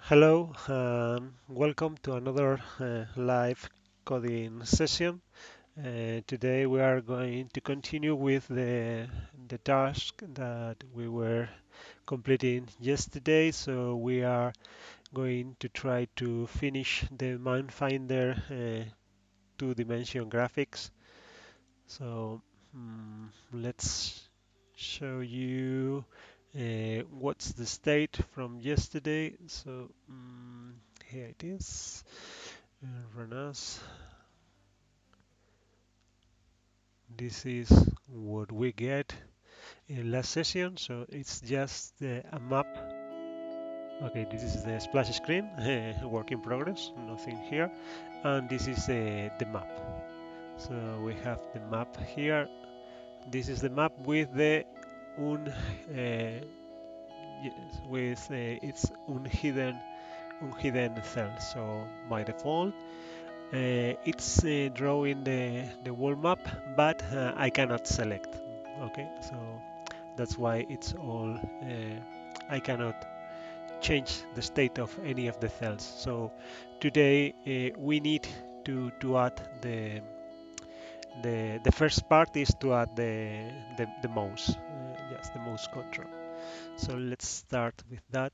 Hello, welcome to another live coding session. Today we are going to continue with the task that we were completing yesterday. So we are going to try to finish the MineFinder two-dimension graphics. So let's show you what's the state from yesterday. So here it is. Run as. This is what we get in last session. So it's just a map. Okay, this is the splash screen, work in progress, nothing here. And this is the map. So we have the map here. This is the map with the with its unhidden cell. So by default, it's drawing the whole map, but I cannot select. Okay, so that's why it's all. I cannot change the state of any of the cells. So today we need to add the first part is to add the mouse, yes, the mouse control. So let's start with that.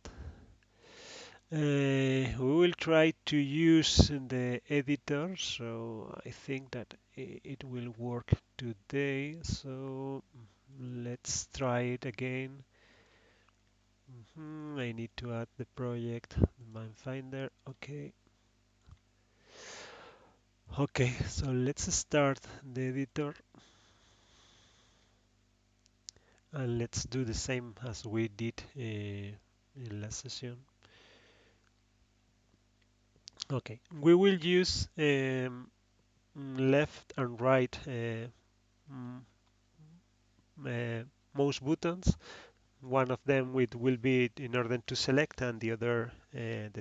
We will try to use the editor, so I think that it will work today. So let's try it again. I need to add the project, MineFinder. Okay. Okay, so let's start the editor and let's do the same as we did in last session. Okay, we will use left and right mm, mouse buttons. One of them will be in order to select, and the other, mm,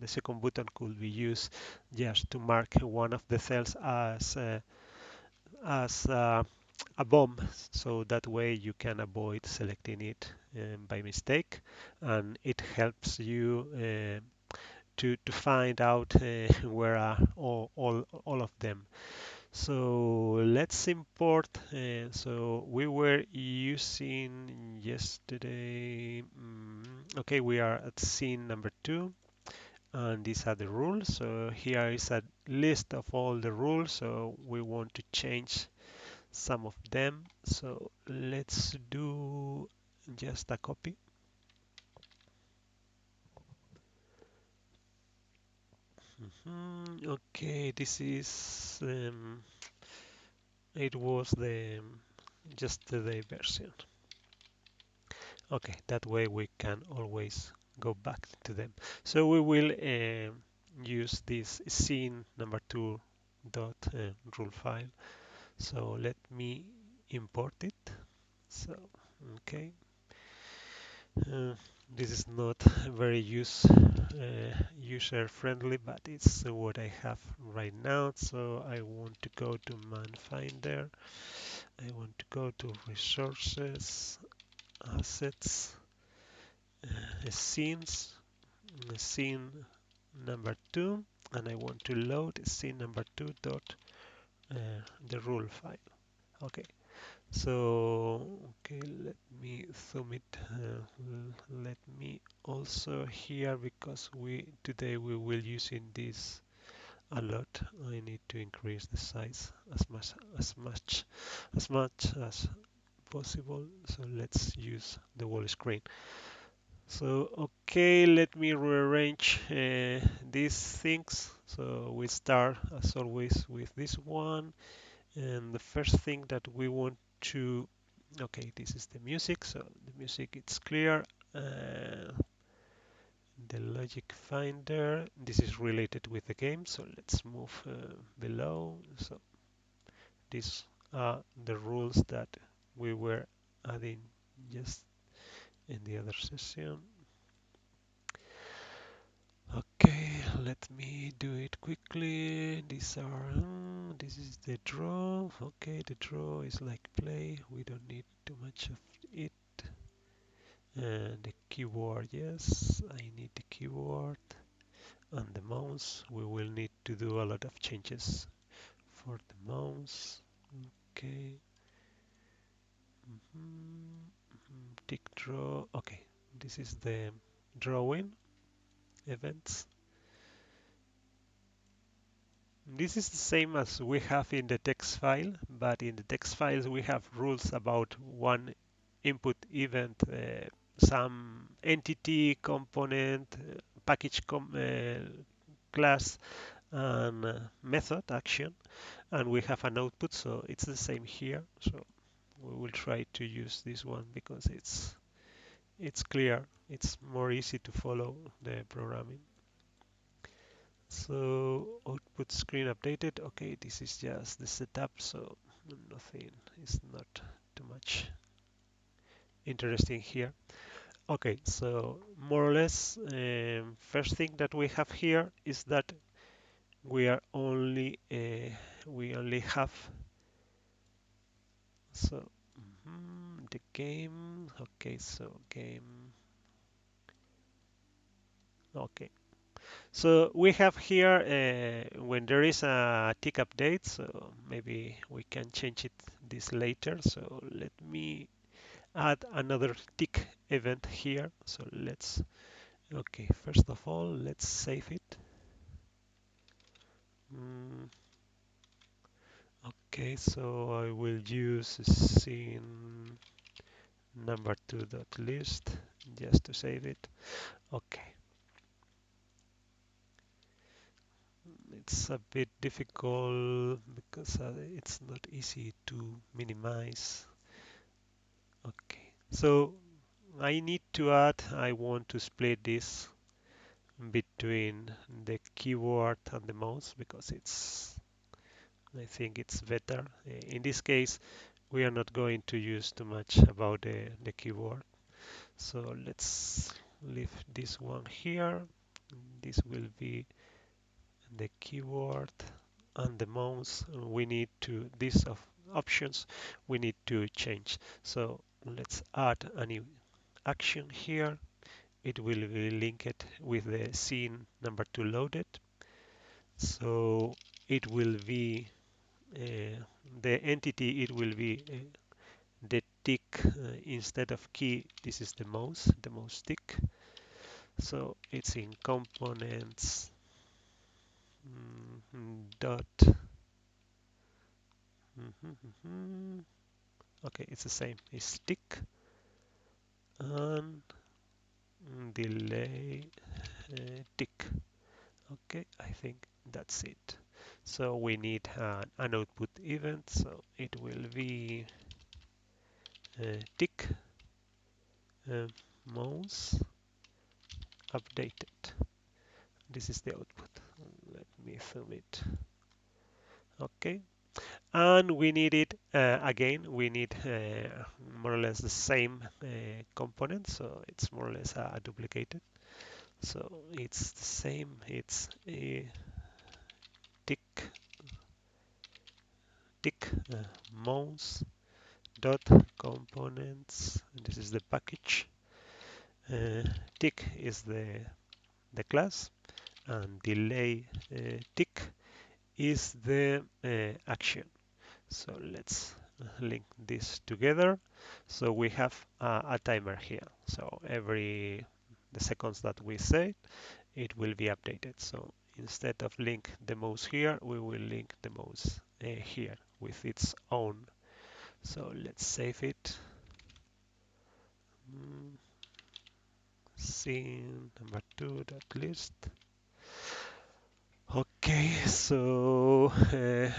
the second button could be used just to mark one of the cells as a bomb, so that way you can avoid selecting it by mistake, and it helps you to find out where are all of them. So let's import. So we were using yesterday. Okay, we are at scene number 2, and these are the rules. So here is a list of all the rules. So we want to change some of them. So let's do just a copy. Okay, this is it was the just the version. Okay, that way we can always go back to them. So we will use this scene number 2 dot rule file. So let me import it. So okay, uh, this is not very user friendly, but it's what I have right now. So I want to go to MineFinder. I want to go to resources, assets, scenes, scene number 2, and I want to load scene number 2 dot the rule file. Okay, so okay, let me zoom it. Let me also here, because we today we will using this a lot. I need to increase the size as much as possible. So let's use the whole screen. So, okay, let me rearrange these things. So we start as always with this one. And the first thing that we want to, okay, this is the music. So the music, it's clear. The logic finder, this is related with the game. So let's move below. So these are the rules that we were adding just in the other session. Okay, let me do it quickly. This is the draw. Okay, the draw is like play. We don't need too much of it. And the keyboard, yes, I need the keyboard. And the mouse, we will need to do a lot of changes for the mouse. Okay. Tick draw. Okay, this is the drawing events. This is the same as we have in the text file, but in the text files we have rules about one input event, some entity component, package class, and method action, and we have an output, so it's the same here. So we will try to use this one because it's clear, it's more easy to follow the programming. So output screen updated. Okay, this is just the setup, so nothing is not too much interesting here. Okay, so more or less, first thing that we have here is that we are only we only have so the game. Okay, so game. Okay, so we have here when there is a tick update, so maybe we can change it this later. So let me add another tick event here. So let's, okay, first of all, let's save it. Mm, okay, so I will use scene number 2.list just to save it. Okay, it's a bit difficult because it's not easy to minimize. Okay, so I need to add, I want to split this between the keyboard and the mouse because I think it's better. In this case, we are not going to use too much about the keyboard. So let's leave this one here. This will be the keyboard and the mouse. We need to, these options, we need to change. So let's add a new action here. It will be linked with the scene number 2 loaded. So it will be the entity, it will be the tick instead of key. This is the mouse tick. So it's in components dot. Okay, it's the same. It's tick and delay tick. Okay, I think that's it. So we need an output event. So it will be tick uh, mouse updated. This is the output. Let me zoom it. Okay, and we need it again. We need more or less the same component, so it's more or less duplicated. So it's the same. It's a tick tick mouse dot components. This is the package. Tick is the class, and delay tick is the action. So let's link this together. So we have a timer here. So every the seconds that we say, it will be updated. So instead of link the mouse here, we will link the mouse here with its own. So let's save it. Scene number 2.list. Okay, so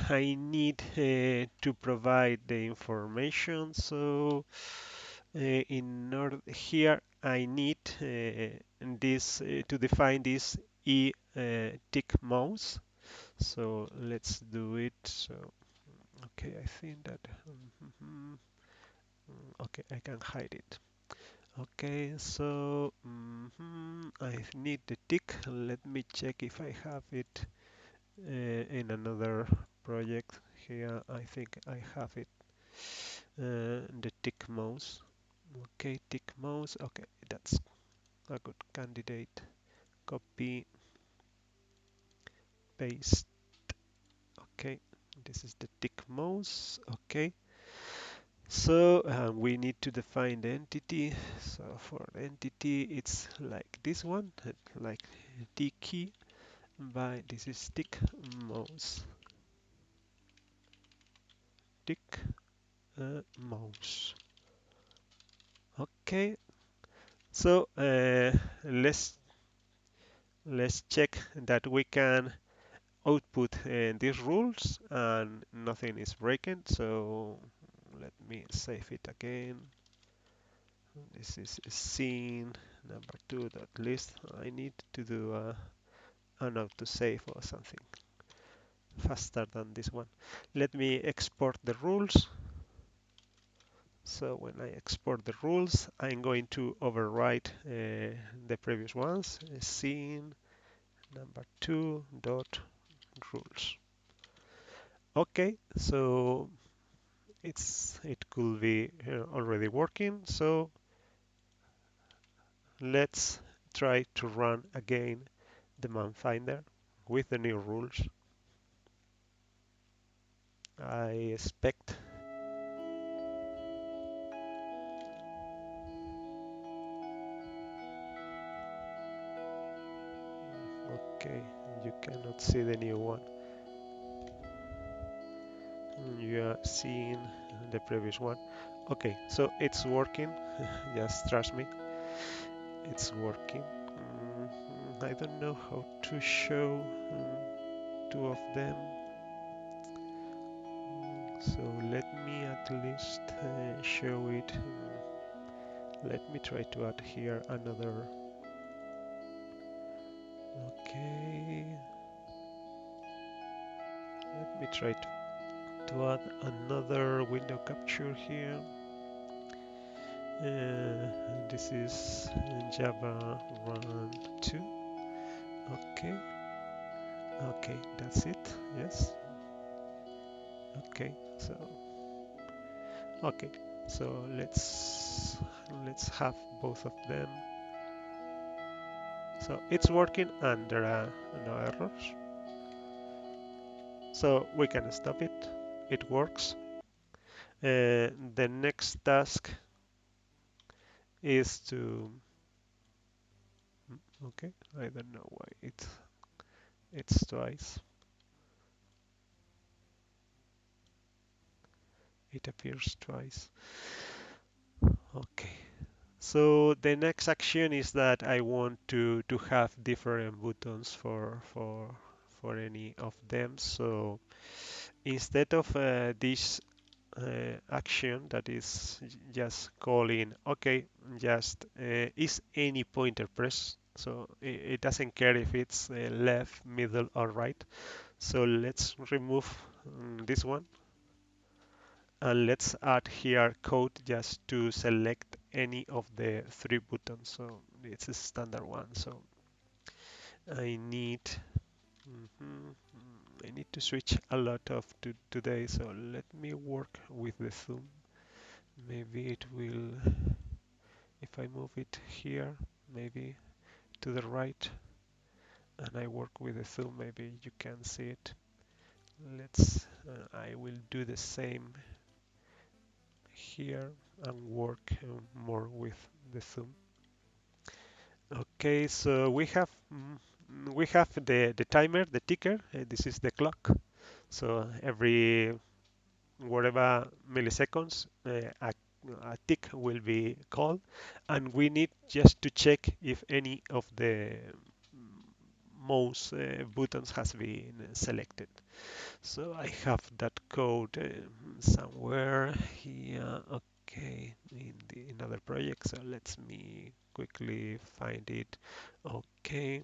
I need to provide the information. So in order here, I need this to define this tick mouse. So let's do it. So okay, I think that okay, I can hide it. Okay, so I need the tick. Let me check if I have it in another project here. I think I have it, the tick mouse. Okay, tick mouse. Okay, that's a good candidate. Copy, paste. Okay, this is the tick mouse. Okay, so we need to define the entity. So for the entity, it's like this one, like T key. By this is tick mouse. Tick mouse. Okay, so let's check that we can output these rules and nothing is breaking. So let me save it again. This is scene number 2.list. I need to do an autosave or something faster than this one. Let me export the rules. So when I export the rules, I'm going to overwrite the previous ones. Scene number 2 dot rules. Okay, so it could be already working. So let's try to run again the man finder with the new rules. I expect. Okay, you cannot see the new one. You are seeing the previous one. Okay, so it's working. Just trust me, it's working. I don't know how to show two of them. So let me at least show it. Let me try to add here another. Okay, let me try to add another window capture here. This is Java run 2. Okay, okay, that's it. Yes. Okay, so okay, so let's have both of them. So it's working and there are no errors. So we can stop it. It works. The next task is to okay, I don't know why it's twice. It appears twice. Okay. So the next action is that I want to have different buttons for any of them. So instead of this action that is just calling, okay, just is any pointer press. So it doesn't care if it's left, middle, or right. So let's remove this one and let's add here code just to select any of the three buttons. So it's a standard one. So I need mhm, I need to switch a lot of today. So let me work with the thumb. Maybe it will, if I move it here, maybe to the right, and I work with the thumb, maybe you can see it. I will do the same here and work more with the thumb. Okay, so we have the timer, the ticker. This is the clock. So every whatever milliseconds, a tick will be called, and we need just to check if any of the mouse buttons has been selected. So I have that code somewhere here. Okay, in another project. So let me quickly find it. Okay.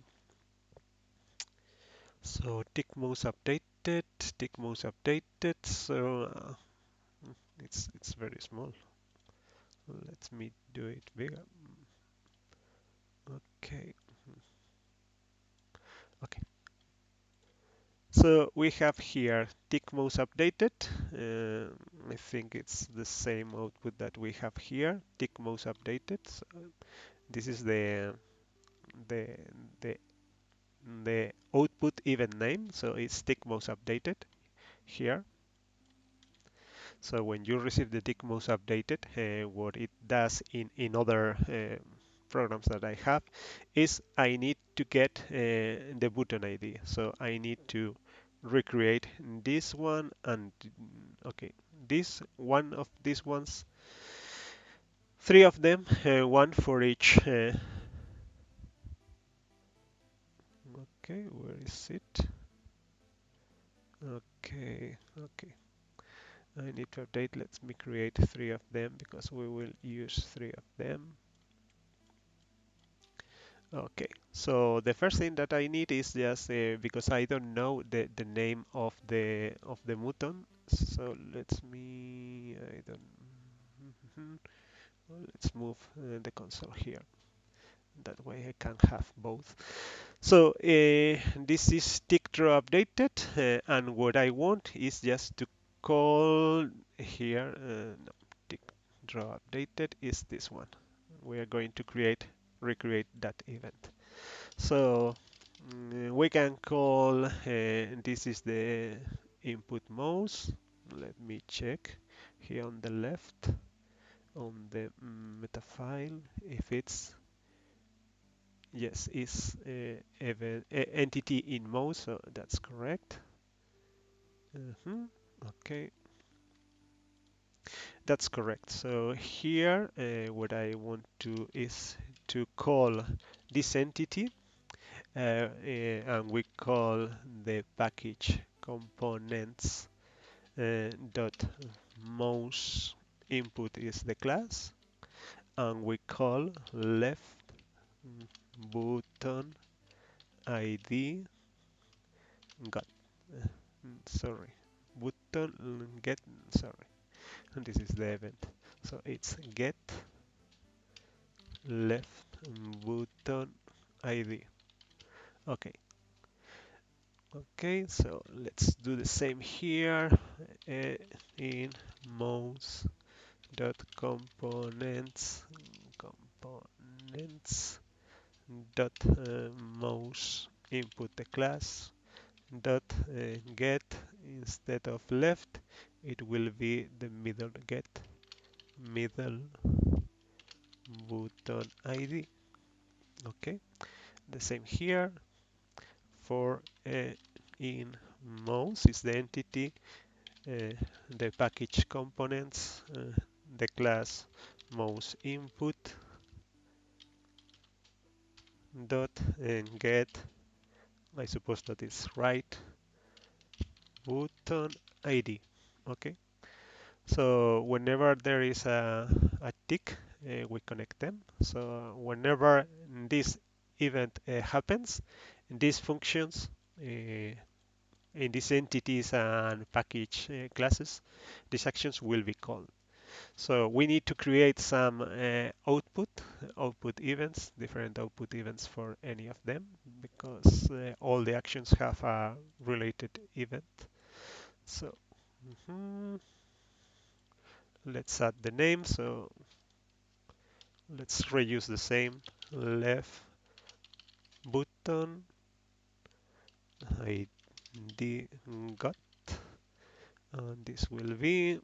So tick mouse updated. Tick mouse updated. So it's very small. Let me do it bigger. Okay. Okay. So we have here tick mouse updated. I think it's the same output that we have here, tick mouse updated. So this is the the the output event name. So it's tick mouse updated here. So when you receive the tick mouse updated, what it does in other programs that I have is I need to get the button ID. So I need to recreate this one and okay, this one of these ones, three of them, one for each. Okay, where is it? Okay, okay. I need to update. Let me create three of them because we will use three of them. Okay, so the first thing that I need is just because I don't know the name of the mutton. So I don't. Well, let's move the console here. That way I can have both. So this is tick draw updated, and what I want is just to call here. No, tick draw updated is this one. We are going to recreate that event. So we can call this is the input mouse. Let me check here on the left on the meta file if it's yes is entity in mouse, so that's correct. Okay, that's correct. So here what I want to is to call this entity and we call the package components dot mouse input is the class, and we call left button id got sorry button get sorry, and this is the event, so it's get left button id. Okay, okay, so let's do the same here uh, in mouse dot components dot mouse input the class dot get, instead of left it will be the middle get middle button id. Okay, the same here for in mouse is the entity, the package components, the class mouse input dot and get, I suppose that is right, button id. Okay, so whenever there is a tick, we connect them. So whenever this event happens, these functions in these entities and package classes, these actions will be called. So we need to create some output events, different output events for any of them, because all the actions have a related event. So mhm, let's add the name. So let's reuse the same left button id got, and this will be,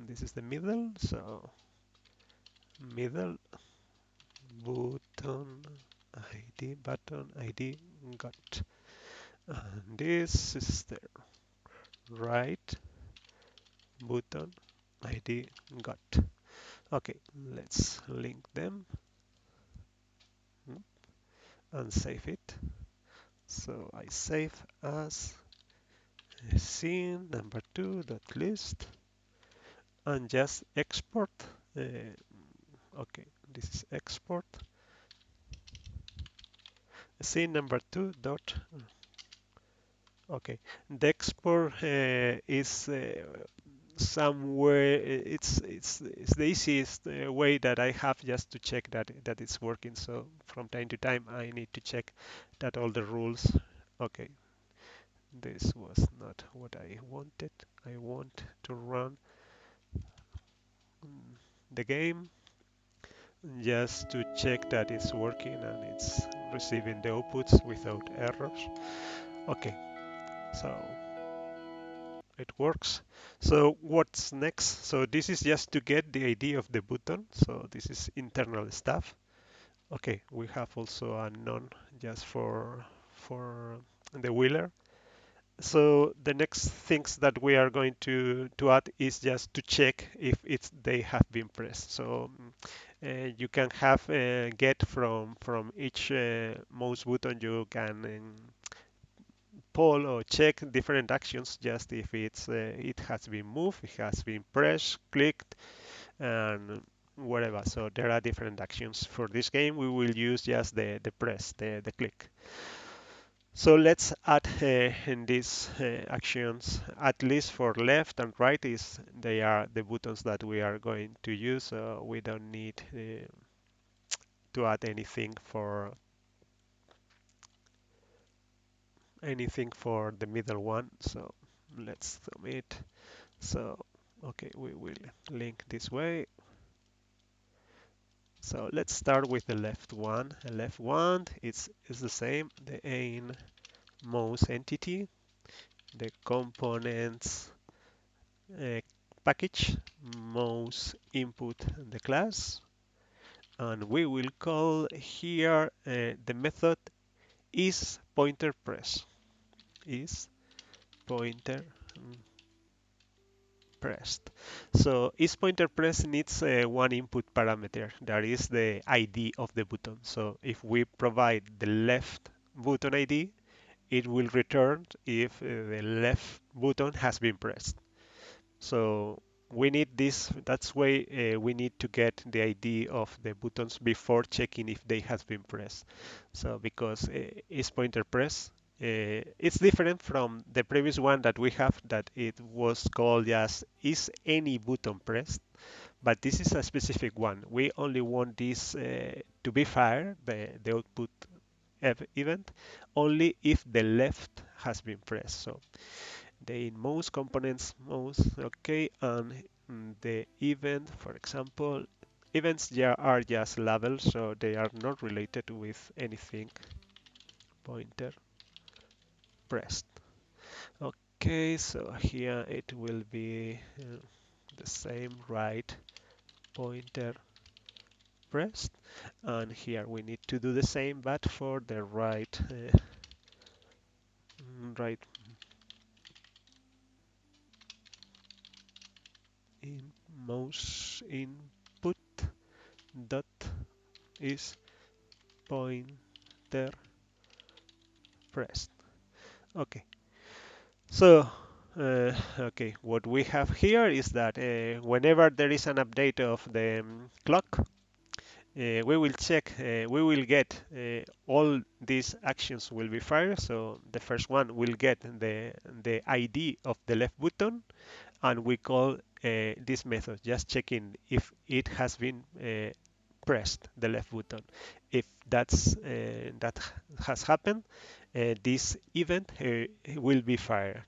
this is the middle, so middle button id got, and this is the right button id got. Okay, let's link them and save it. So I save as scene number 2.list and just export. Okay, this is export scene number 2 dot. Okay, the export is somewhere. It's the easiest way that I have just to check that it's working. So from time to time I need to check that all the rules. Okay, This was not what I wanted. I want to run the game just to check that it's working and it's receiving the outputs without errors. Okay, so it works. So what's next? So this is just to get the ID of the button. So this is internal stuff. Okay, we have also a none just for the wheeler. So the next things that we are going to add is just to check if they have been pressed. So you can have get from each mouse button. You can poll or check different actions just if it has been moved, it has been pressed, clicked, and whatever. So there are different actions. For this game, we will use just the press, the click. So let's add in these actions, at least for left and right, is they are the buttons that we are going to use. So we don't need to add anything for the middle one. So let's submit. So okay, we will link this way. So let's start with the left one. The left one is the same. The aim mouse entity, the components uh, package, mouse input, and the class. And we will call here the method is pointer press. Is pointer pressed. So is pointer press needs one input parameter, that is the ID of the button. So if we provide the left button ID, it will return if the left button has been pressed. So we need this, that's why we need to get the ID of the buttons before checking if they have been pressed. So because is pointer press, it's different from the previous one that we have that it was called just is any button pressed, but this is a specific one. We only want this to be fired, the output event, only if the left has been pressed. So the mouse components mouse, okay, and the event, for example, events are just labels, so they are not related with anything pointer pressed. Okay, so here it will be the same right pointer pressed, and here we need to do the same but for the right in mouse input dot is pointer pressed. Okay, so okay, what we have here is that whenever there is an update of the clock, we will check, we will get all these actions will be fired. So the first one will get the ID of the left button, and we call this method just checking if it has been pressed the left button. If that has happened, this event will be fired,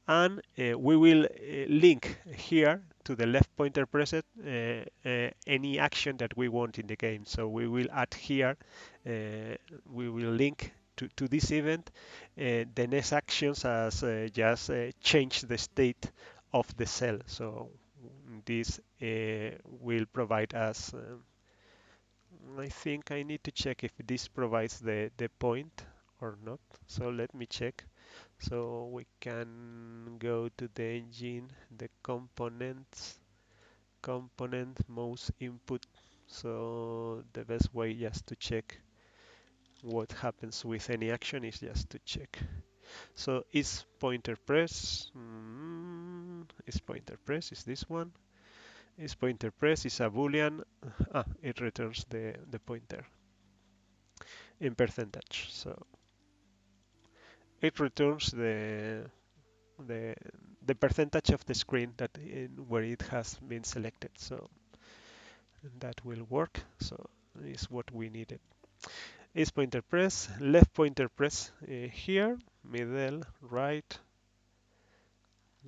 and we will link here to the left pointer pressed any action that we want in the game. So we will add here, we will link to this event the next actions as just change the state of the cell. So this will provide us I think I need to check if this provides the point or not. So let me check. So we can go to the engine, the components, component mouse input. So the best way just to check what happens with any action is just to check. So is pointer press, is pointer press, is this one? Is pointer press is a boolean. It returns the pointer in percentage. So it returns the the percentage of the screen that where it has been selected. So that will work. So is what we needed. is pointer press, left pointer press here, middle, right,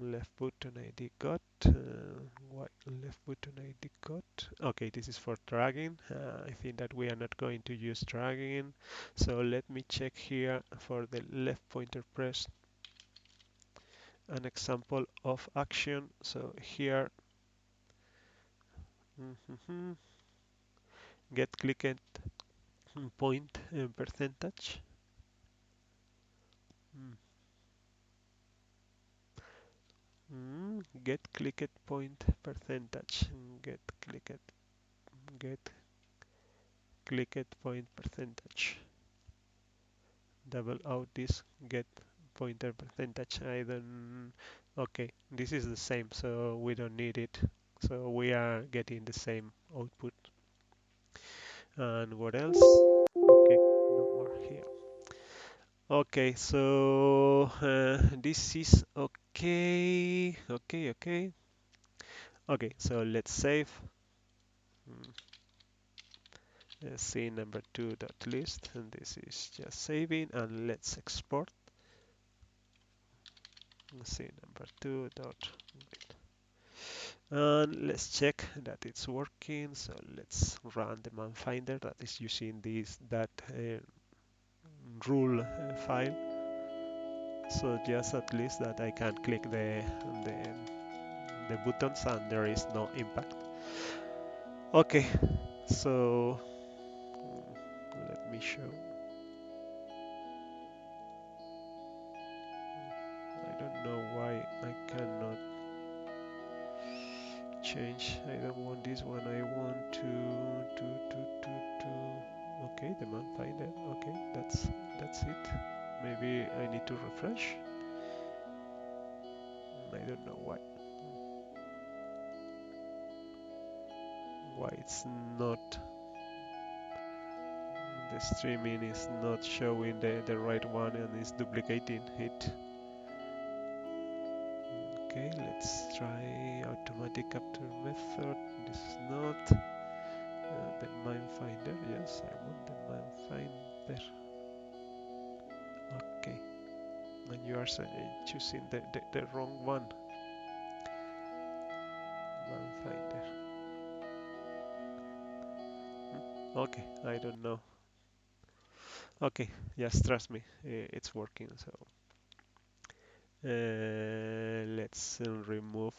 left button ID got, right, left button ID got. Okay, this is for dragging. I think that we are not going to use dragging. So let me check here for the left pointer press an example of action. So here, get clicked point percentage. Get clicked point percentage. Get clicked point percentage. Double out this get pointer percentage. I don't. Okay, this is the same, so we don't need it. So we are getting the same output. And what else? Okay, no more here. Okay, so this is okay. Okay, so let's save. Scene number 2.list, and this is just saving, and let's export. Scene number 2 dot and let's check that it's working. So let's run the man finder that is using that rule file. So just at least that I can click the buttons and there is no impact. Okay, so let me show. I don't know why I cannot change. I don't want this one. I want to. Okay, the man finder. Okay, that's it. Maybe I need to refresh. I don't know why it's not. The streaming is not showing the right one and is duplicating it. Okay, let's try automatic capture method. This is not the mine finder. Yes, I want the mine finder. Okay, and you are choosing the wrong one. Mine finder. Okay, I don't know. Okay, just trust me, it's working. So let's remove.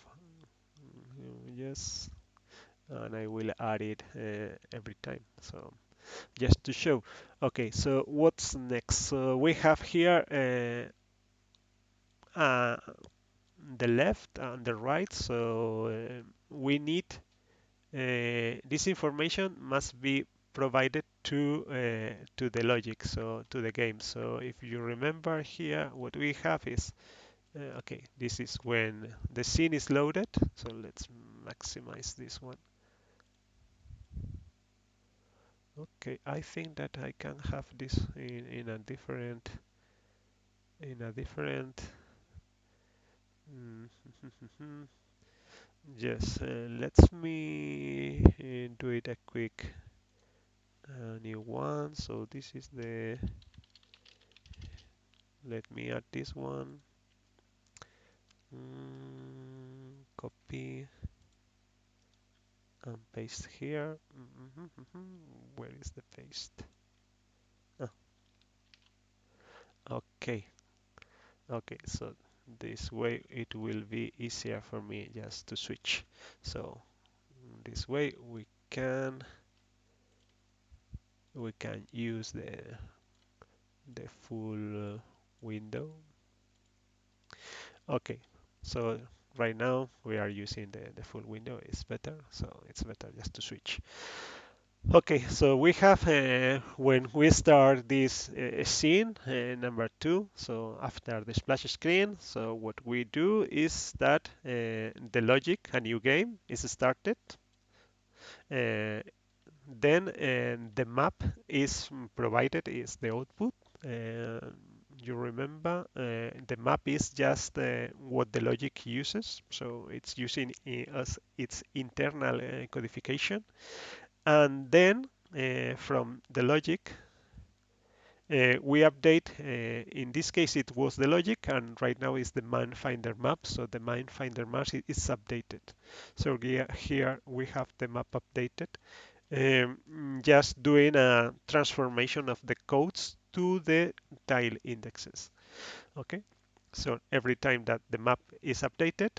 Yes, and I will add it every time. So just to show. Okay, so what's next? So we have here the left and the right. So we need this information must be provided to the logic, so to the game. So if you remember here, what we have is okay. This is when the scene is loaded. So let's maximize this one. Okay, I think that I can have this in a different yes, let me do it a quick new one. So this is let me add this one. Copy and paste here. Where is the paste? Ah, okay. Okay, so this way it will be easier for me just to switch. So this way we can use the full window. Okay, so right now we are using the full window. It's better, so it's better just to switch. Okay, so we have when we start this scene number 2, so after the splash screen, so what we do is that the logic, a new game, is started. Then the map is provided, is the output. You remember the map is just what the logic uses, so it's using as its internal codification. And then from the logic, We update, in this case it was the logic, and right now is the MineFinder map, so the MineFinder map is updated. So here we have the map updated, just doing a transformation of the codes to the tile indexes. Okay, so every time that the map is updated,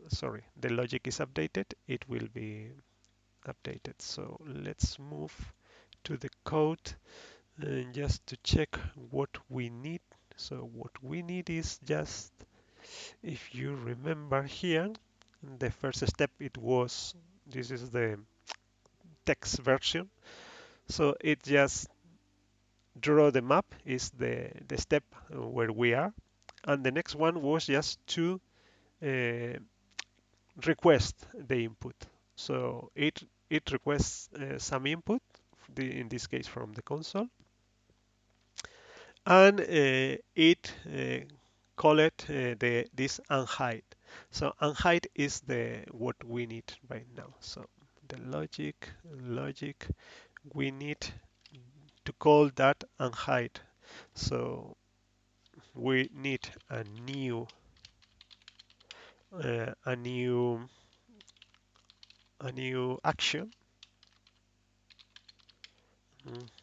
sorry, the logic is updated, it will be updated. So let's move to the code, just to check what we need. So what we need is just, if you remember here, the first step it was, this is the text version. So it just draw the map is the step where we are. And the next one was just to uh, request the input. So it requests some input, in this case from the console, and it call it this unhide. So unhide is the what we need right now. So the logic we need to call that unhide. So we need uh, a new a new action,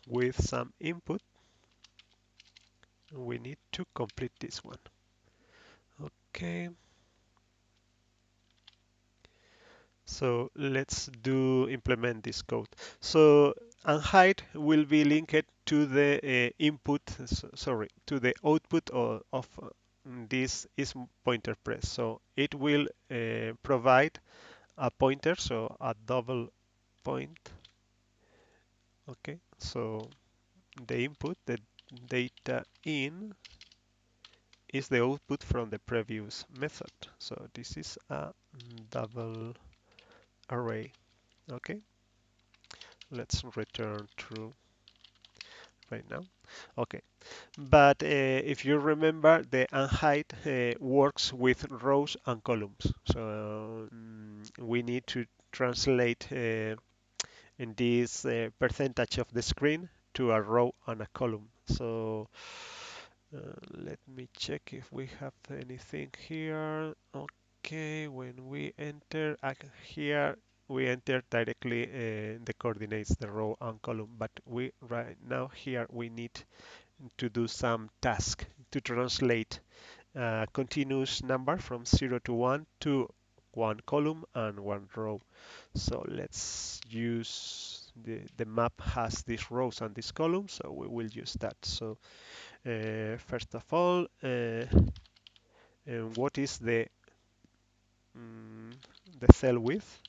with some input. We need to complete this one. Okay, so let's do implement this code. So unhide will be linked to the input, sorry, to the output of this is pointer press. So it will provide a pointer, so a double point. Okay, so the input, the data in, is the output from the previous method. So this is a double array. Okay, let's return true right now. Okay, but if you remember, the unhide works with rows and columns. So we need to translate in this percentage of the screen to a row and a column. So let me check if we have anything here. Okay, when we enter here, we enter directly the coordinates, the row and column, but we right now here we need to do some task to translate a continuous number from 0 to 1 to one column and one row. So let's use the map has these rows and these columns, so we will use that. So first of all, what is mm, the cell width?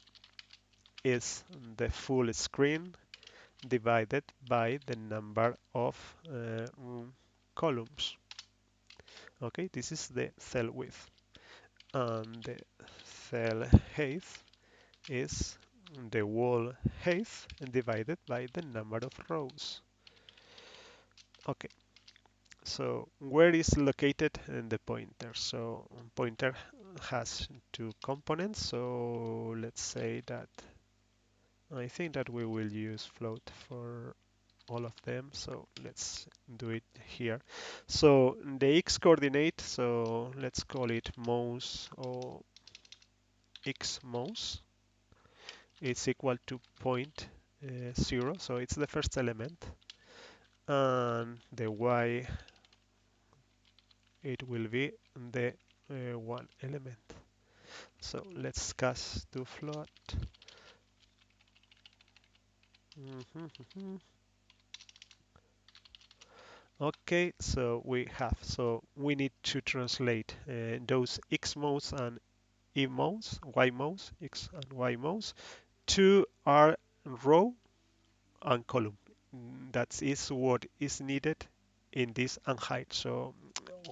Is the full screen divided by the number of columns. Okay, this is the cell width, and the cell height is the wall height divided by the number of rows. Okay, so where is located in the pointer? So pointer has two components, so let's say that I think that we will use float for all of them, so let's do it here. So the x coordinate, so let's call it mouse or x mouse, it's equal to point 0, so it's the first element, and the y, it will be the one element. So let's cast to float. Okay, so we need to translate those x mouse and e mouse, y mouse, x and y mouse to our row and column. That is what is needed in this unhide. So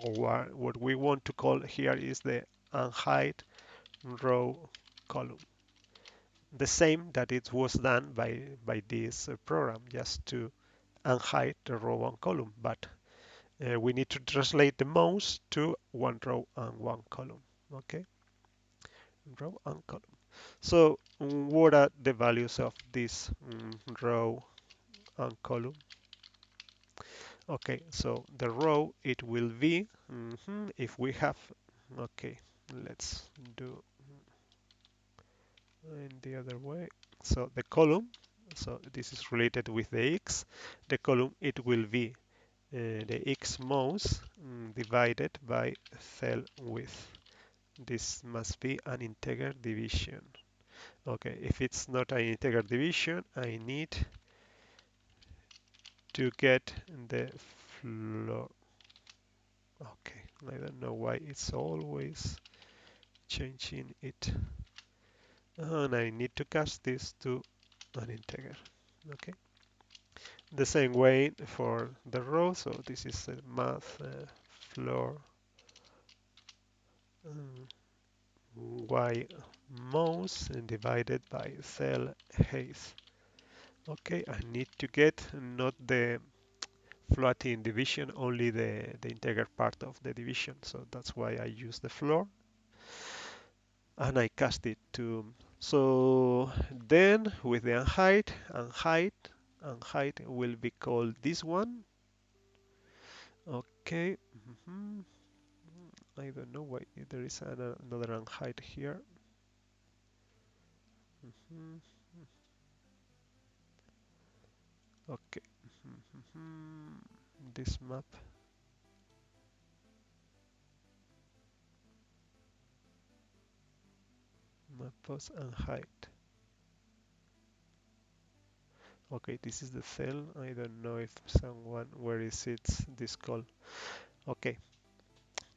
what we want to call here is the unhide row column. The same that it was done by this program, just to unhide the row and column, but we need to translate the mouse to one row and one column. Okay, row and column. So what are the values of this row and column? Okay, so the row it will be if we have, okay, let's do in the other way. So the column, so this is related with the x. The column it will be the x mouse divided by cell width. This must be an integer division. Okay, if it's not an integer division, I need to get the floor. Okay, I don't know why it's always changing it. And I need to cast this to an integer. Okay, the same way for the row. So this is a math floor y mouse and divided by cell height. Okay, I need to get not the floating division, only the integer part of the division. So that's why I use the floor and I cast it to. So then with the unhide will be called this one. Okay. I don't know why there is another unhide here. Okay. This map was unhide. Okay, this is the cell. I don't know if someone, where is it, this call. Okay,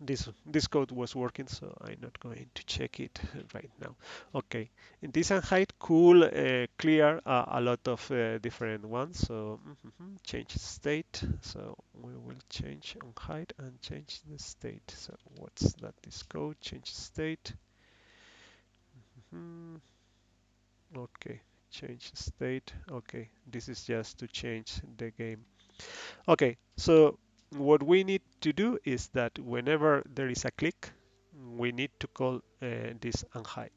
this code was working, so I'm not going to check it right now. Okay, in this unhide could clear a lot of different ones. So change state. So we will change unhide and change the state. So what's that? This code change state. Okay, change state. Okay, this is just to change the game. Okay, so what we need to do is that whenever there is a click, we need to call this unhide.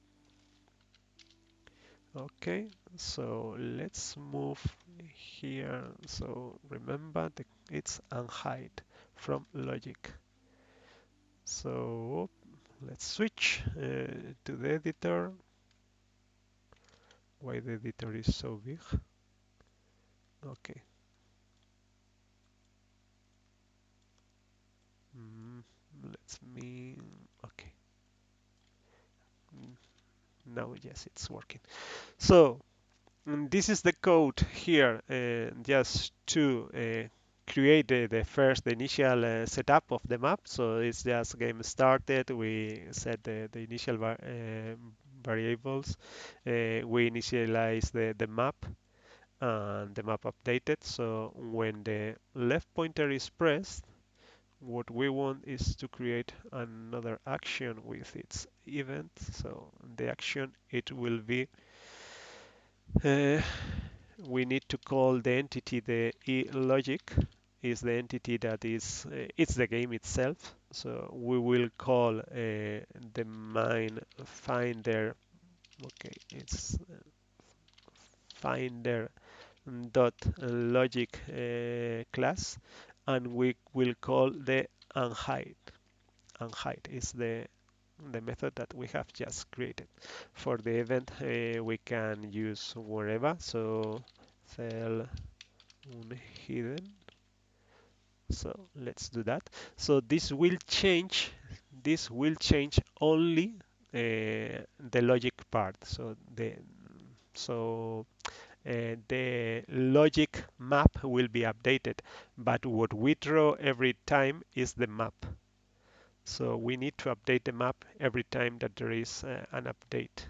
Okay, so let's move here. So remember that it's unhide from logic. So let's switch to the editor. Why the editor is so big? Okay. Let's me. Okay. Now yes, it's working. So this is the code here, just to create the initial setup of the map. So it's just game started. We set the initial variables. We initialize the map and the map updated. So when the left pointer is pressed, what we want is to create another action with its event. So the action, it will be uh, we need to call the entity the e-logic is the entity that is it's the game itself. So we will call the mine finder. Okay, it's finder dot logic class, and we will call the unhide. Unhide is the method that we have just created. For the event, we can use wherever. So cell unhidden. So let's do that. So this will change. This will change only the logic part. So the logic map will be updated, but what we draw every time is the map. So we need to update the map every time that there is an update.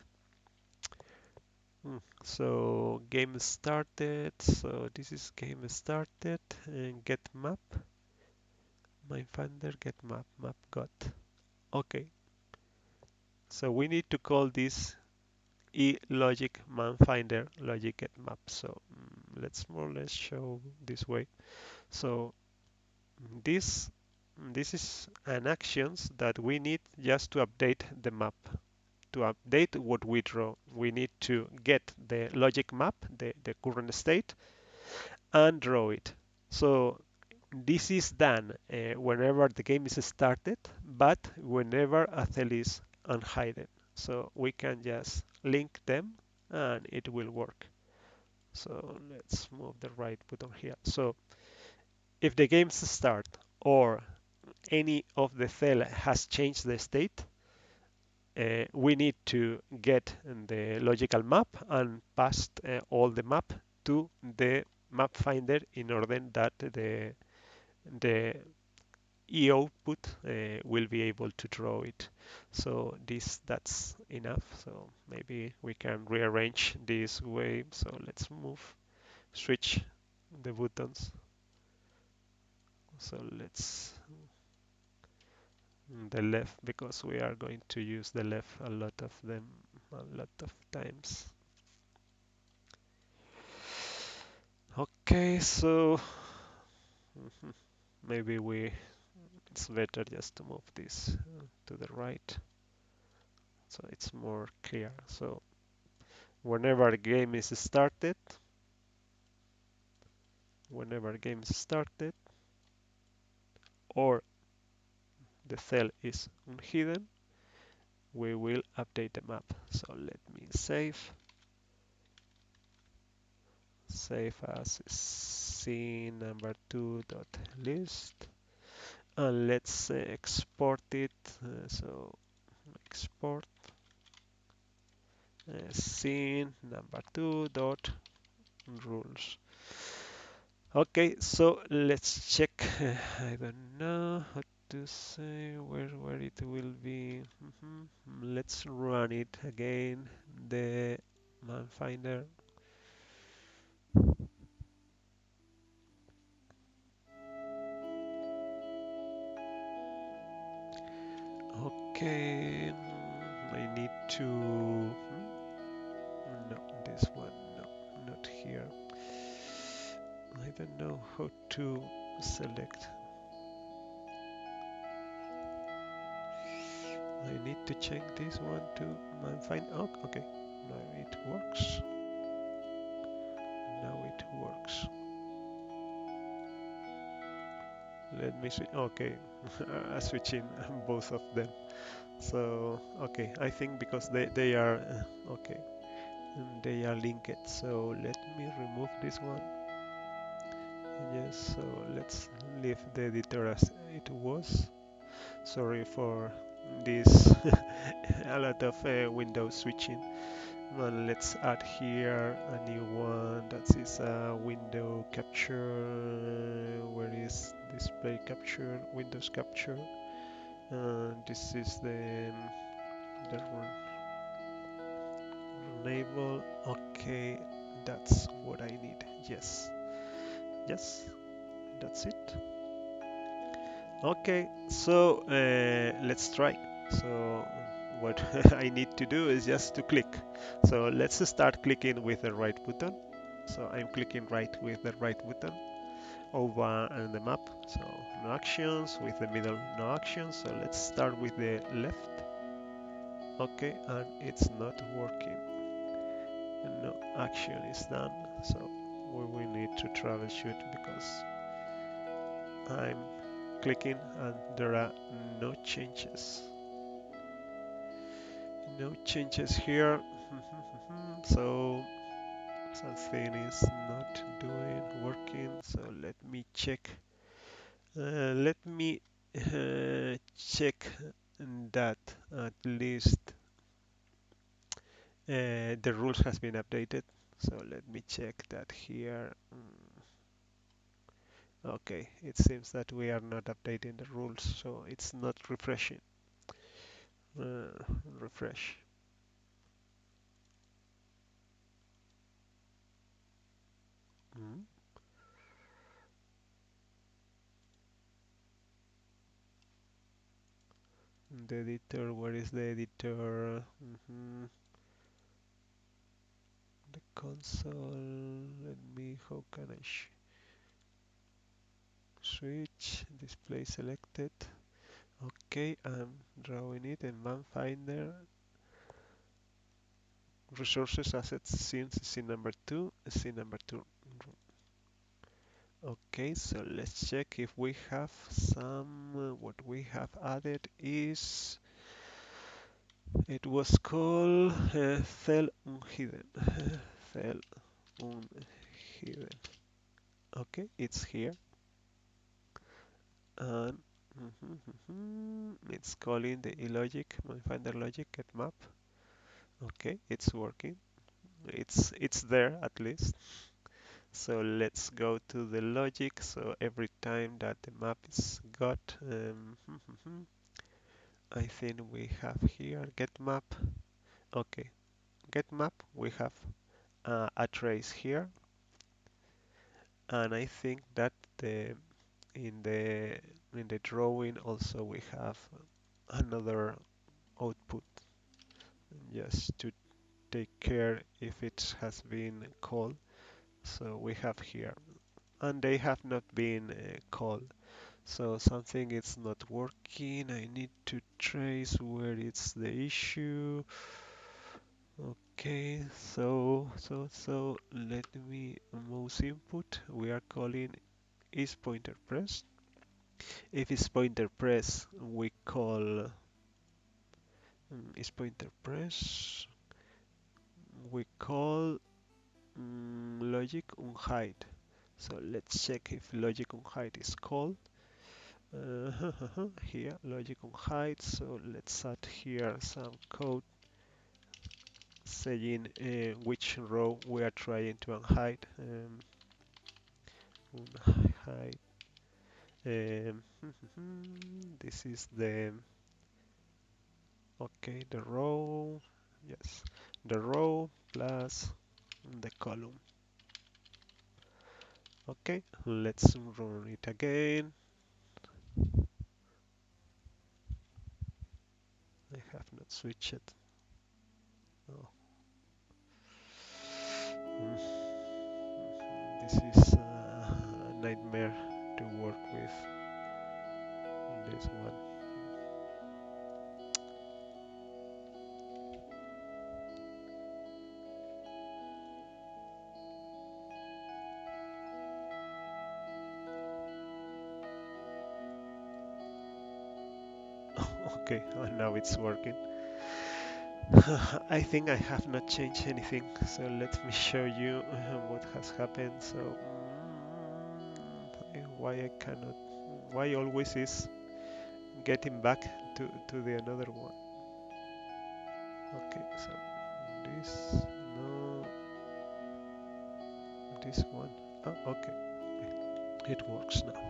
So game started. So this is game started and get map. MineFinder get map. Map got. Okay. So we need to call this e-logic MineFinder logic get map. So let's more or less show this way. So this this is an actions that we need just to update the map. To update what we draw, we need to get the logic map, the current state, and draw it. So this is done whenever the game is started, but whenever a cell is unhidden. So we can just link them and it will work. So let's move the right button here. So if the game start or any of the cell has changed the state, we need to get the logical map and pass all the map to the map finder in order that the E output will be able to draw it. So that's enough. So maybe we can rearrange this way. So let's switch the buttons. So let's the left because we are going to use the left a lot of times. Okay, so maybe it's better just to move this to the right so it's more clear. So whenever the game is started, or the cell is hidden, we will update the map. So let me save as scene number 2.list, and let's export it. So export scene number 2.rules. Okay, so let's check. I don't know how to say where it will be. Let's run it again. The man finder. Okay, I need to. No, this one. No, not here. I don't know how to select. I need to check this one to man find. Oh, okay. Now it works. Now it works. Let me see. Okay, switching both of them. So okay, I think because they are okay, and they are linked. So let me remove this one. Yes. So let's leave the editor as it was. Sorry for this. A lot of window switching. And let's add here a new one that is a window capture. Where is display capture? Windows capture. This is the enable. Okay, that's what I need. Yes, yes, that's it. Okay, so let's try. So what I need to do is just to click. So let's start clicking with the right button. So I'm clicking right with the right button over on the map. So no actions, with the middle no actions. So let's start with the left. Okay, and it's not working. No action is done. So we will need to troubleshoot because I'm clicking and there are no changes. No changes here. So something is not working. So let me check. Let me check that at least the rules has been updated. So let me check that here. Okay, it seems that we are not updating the rules, so it's not refreshing. Uh, Refresh. Mm. The editor, where is the editor? The console. Let me, how can I switch? Display selected. Okay, I'm drawing it in Man Finder. Resources, assets, scene number 2, scene number 2. Okay, so let's check if we have some. What we have added is it was called cell unhidden. Cell unhidden. Okay, it's here, and it's calling the logic, finder logic get map. Okay, it's working. It's there at least. So let's go to the logic. So every time that the map is got, I think we have here get map. Okay, get map. We have a trace here, and I think that the in the in the drawing also we have another output just to take care if it has been called. So we have here, and they have not been called. So something is not working. I need to trace where it's the issue. Okay, so let me mouse input. We are calling is pointer press. If it's pointer press, we call is pointer press. We call logic unhide. So let's check if logic unhide is called. Here logic unhide. So let's add here some code saying which row we are trying to unhide. Unhide. Um, this is the okay the row. Yes, the row plus the column. Okay, let's run it again. I have not switched it. Oh. This is a nightmare to work with this one. Okay, and now it's working. I think I have not changed anything, so let me show you what has happened. So why I cannot, why always is getting back to the another one. Okay, so this, no, this one. Oh, okay, it works now.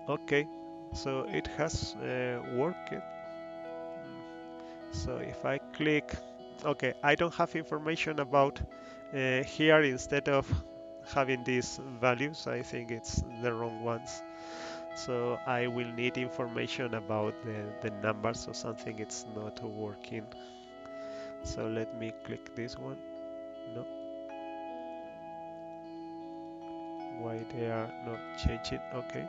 Okay, so it has worked. So if I click, okay, I don't have information about here instead of having these values. I think it's the wrong ones. So I will need information about the numbers or something it's not working. So let me click this one. No, why they are not changing? Okay,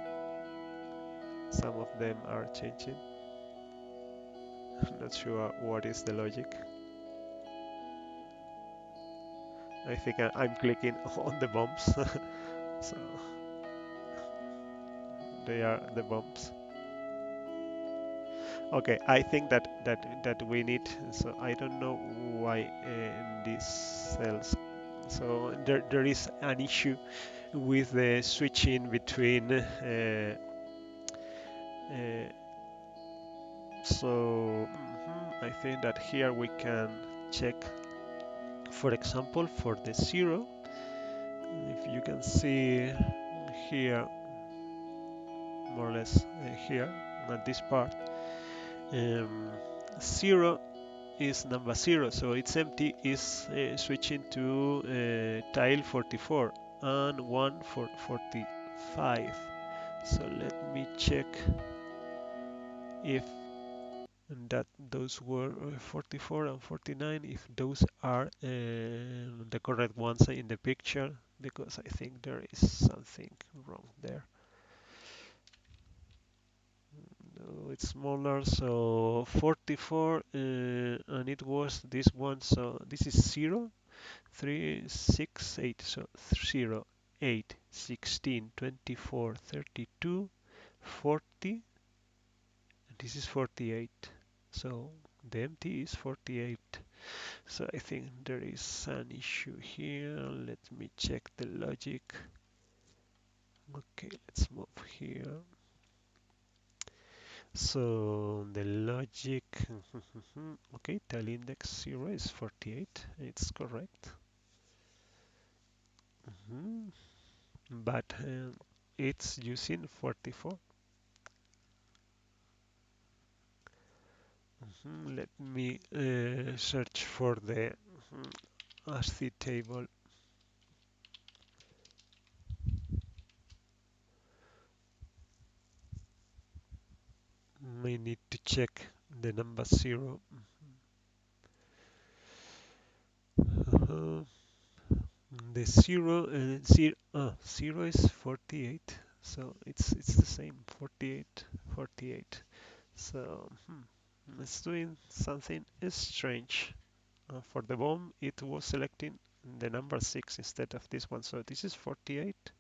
some of them are changing. I'm not sure what is the logic. I think I'm clicking on the bombs. So they are the bombs. Okay, I think that we need. So I don't know why these cells. So there is an issue with the switching between. So I think that here we can check. For example, for the zero, if you can see here, more or less here at this part, um, zero is number 0, so it's empty, is switching to tile 44 and 1 for 45. So let me check if that those were 44 and 49, if those are the correct ones in the picture, because I think there is something wrong there. No, it's smaller, so 44 and it was this one, so this is 0 3 6 8, so 0 8, 16, 24, 32, 40, and this is 48. So the empty is 48. So I think there is an issue here. Let me check the logic. Okay, let's move here. So the logic, okay, tile index 0 is 48. It's correct. But it's using 44. Let me search for the ASCII table. May need to check the number 0. Uh, the 0, 0 is 48, so it's the same, 48, 48. So it's doing something strange. For the bomb, it was selecting the number 6 instead of this one. So this is 48,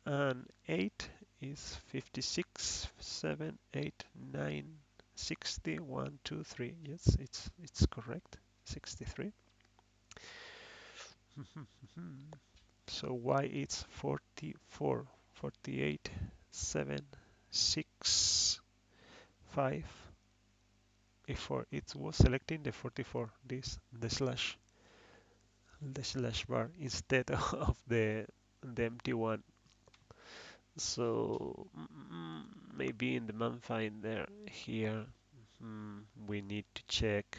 and 8 is 56, 7, 8, 9, 60, 1, 2, 3. Yes, it's correct, 63. So why it's 44, 48, 7, 6, 5, before it was selecting the 44, this, the slash bar instead of the empty one. So maybe in the man finder here we need to check.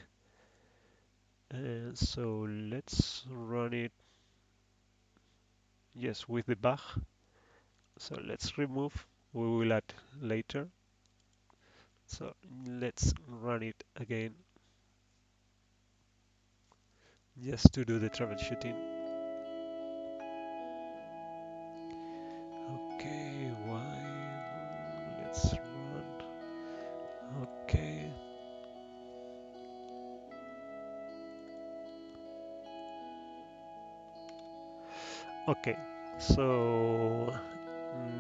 So let's run it, yes, with the bug. So let's remove, we will add later. So let's run it again just to do the troubleshooting. Okay, why? Let's run. Okay. Okay, so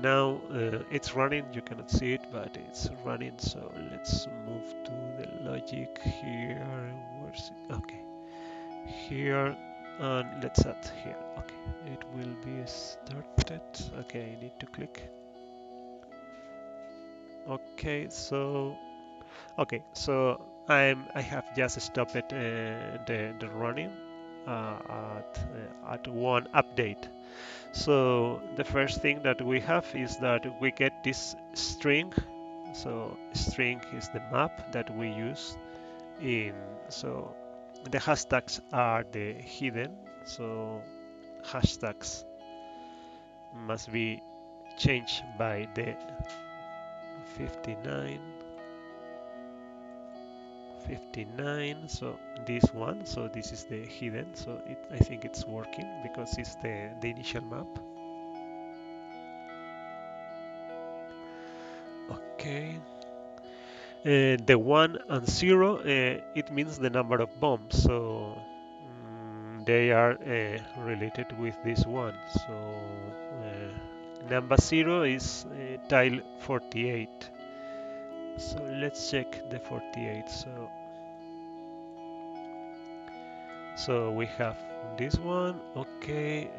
now it's running. You cannot see it, but it's running. So let's move to the logic here. Where's it? Okay, here, and let's add here. Okay, it will be started. Okay, I need to click. Okay, so I have just stopped the running at one update. So the first thing that we have is that we get this string. So string is the map that we use in, so the hashtags are the hidden. So hashtags must be changed by the 59, 59. So this one, so this is the hidden. So I think it's working because it's the initial map. Okay. The 1 and 0, it means the number of bombs, so they are related with this one. So number 0 is tile 48. So let's check the 48. So we have this one. Okay,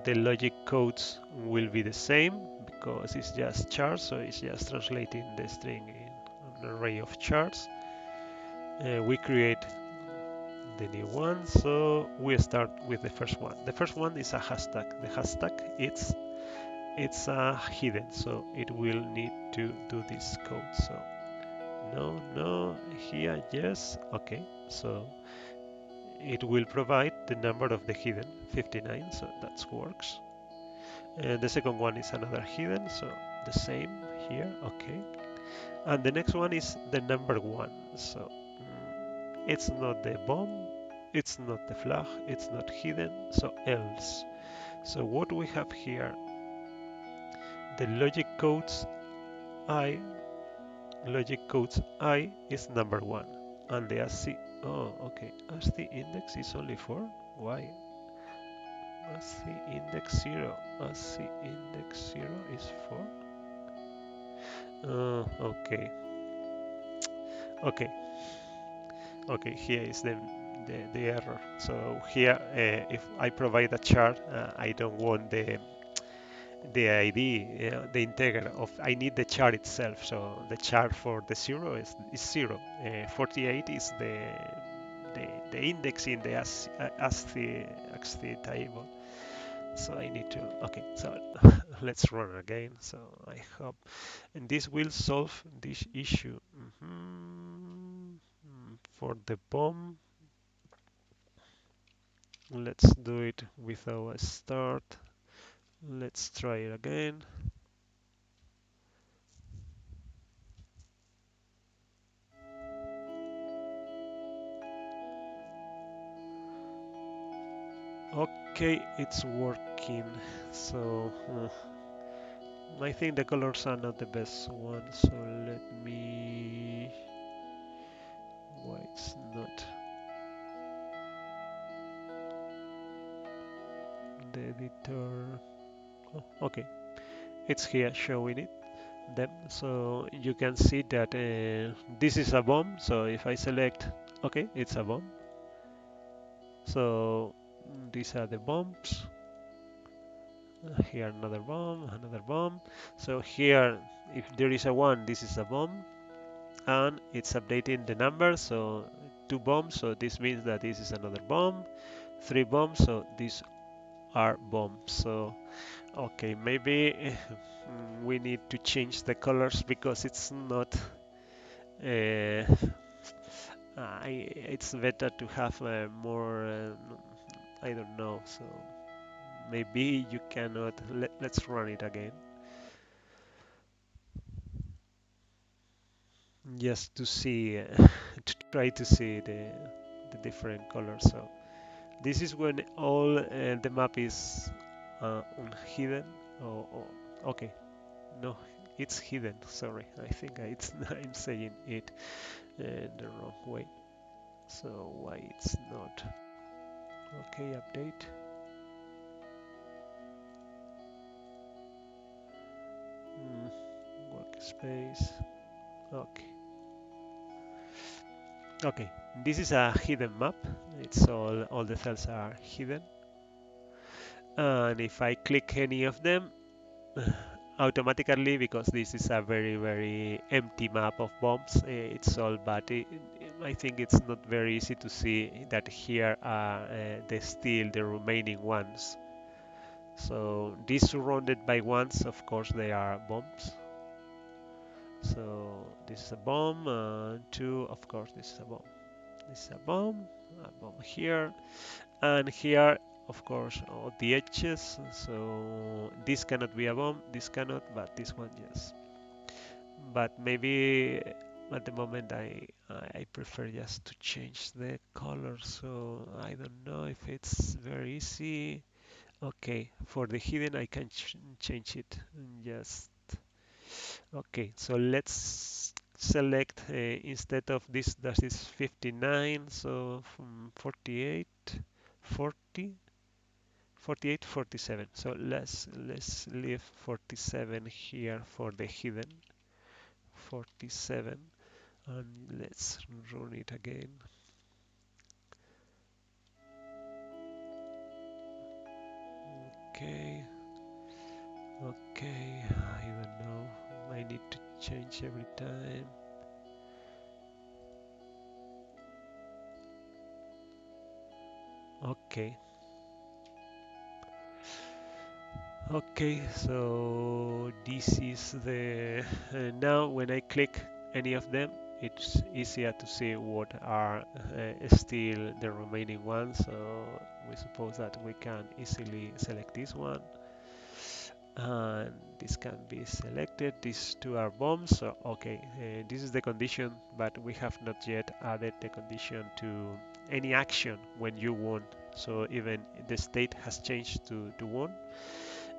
the logic codes will be the same because it's just chars, so it's just translating the string in an array of chars. We create the new one, so we start with the first one. The first one is a hashtag. The hashtag it's hidden, so it will need to do this code. So no, here yes, okay. So it will provide the number of the hidden 59, so that works. And the second one is another hidden, so the same here, okay. And the next one is the number 1, so it's not the bomb, it's not the flag, it's not hidden, so else. So what we have here, the i logic codes I is number 1, and the ASCII, oh okay, ASCII index is only 4. Why? ASCII index 0. ASCII index 0 is 4. Okay. Okay. Okay, here is the error. So here, if I provide a chart, I don't want the ID, the integer of, I need the chart itself. So the chart for the 0 is 0. 48 is the index in the ASCII table. So I need to, okay, so let's run again. So I hope, and this will solve this issue. For the bomb, let's do it without a start. Let's try it again. Okay, it's working. So I think the colors are not the best one. So let me. Why it's not the editor? Oh, okay, it's here showing it. Them. So you can see that this is a bomb. So if I select, okay, it's a bomb. So these are the bombs. Here another bomb, another bomb. So here, if there is a 1, this is a bomb, and it's updating the number. So 2 bombs, so this means that this is another bomb. 3 bombs, so these are bombs. So okay, maybe we need to change the colors because it's not. Uh, it's better to have more. I don't know. So maybe you cannot. Let's run it again. Just to see to try to see the different colors. So this is when all the map is hidden. Okay, no, it's hidden. Sorry, I think it's I'm saying it the wrong way. So why it's not? Okay, update. Mm, workspace. Okay. Okay, this is a hidden map. It's all the cells are hidden. And if I click any of them, automatically, because this is a very empty map of bombs, it's all, but I think it's not very easy to see that here are the remaining ones. So these surrounded by ones, of course, they are bombs. So this is a bomb, two, of course, this is a bomb. This is a bomb here, and here, of course, all the edges. So this cannot be a bomb, this cannot, but this one, yes. But maybe at the moment I prefer just to change the color. So I don't know if it's very easy. Okay, for the hidden I can change it. Just okay. So let's select instead of this, that is 59. So from 48, 40. 48, 47. So let's leave 47 here for the hidden. 47, and let's run it again. Okay, okay, I don't know. I need to change every time. Okay, okay, so this is the now when I click any of them, it's easier to see what are still the remaining ones. So we suppose that we can easily select this one, and this can be selected. These two are bombs. So okay, this is the condition, but we have not yet added the condition to any action when you won. So even the state has changed to won,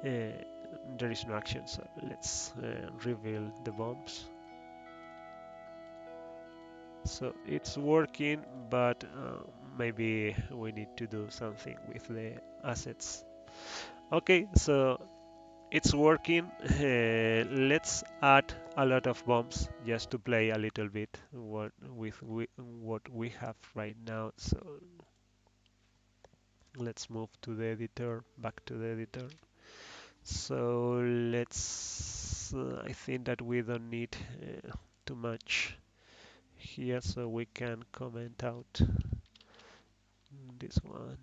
there is no action. So let's reveal the bombs. So it's working, but maybe we need to do something with the assets. Okay, so it's working. Let's add a lot of bombs just to play a little bit with what we have right now. So let's move to the editor, back to the editor. So let's, I think that we don't need too much here, so we can comment out this one,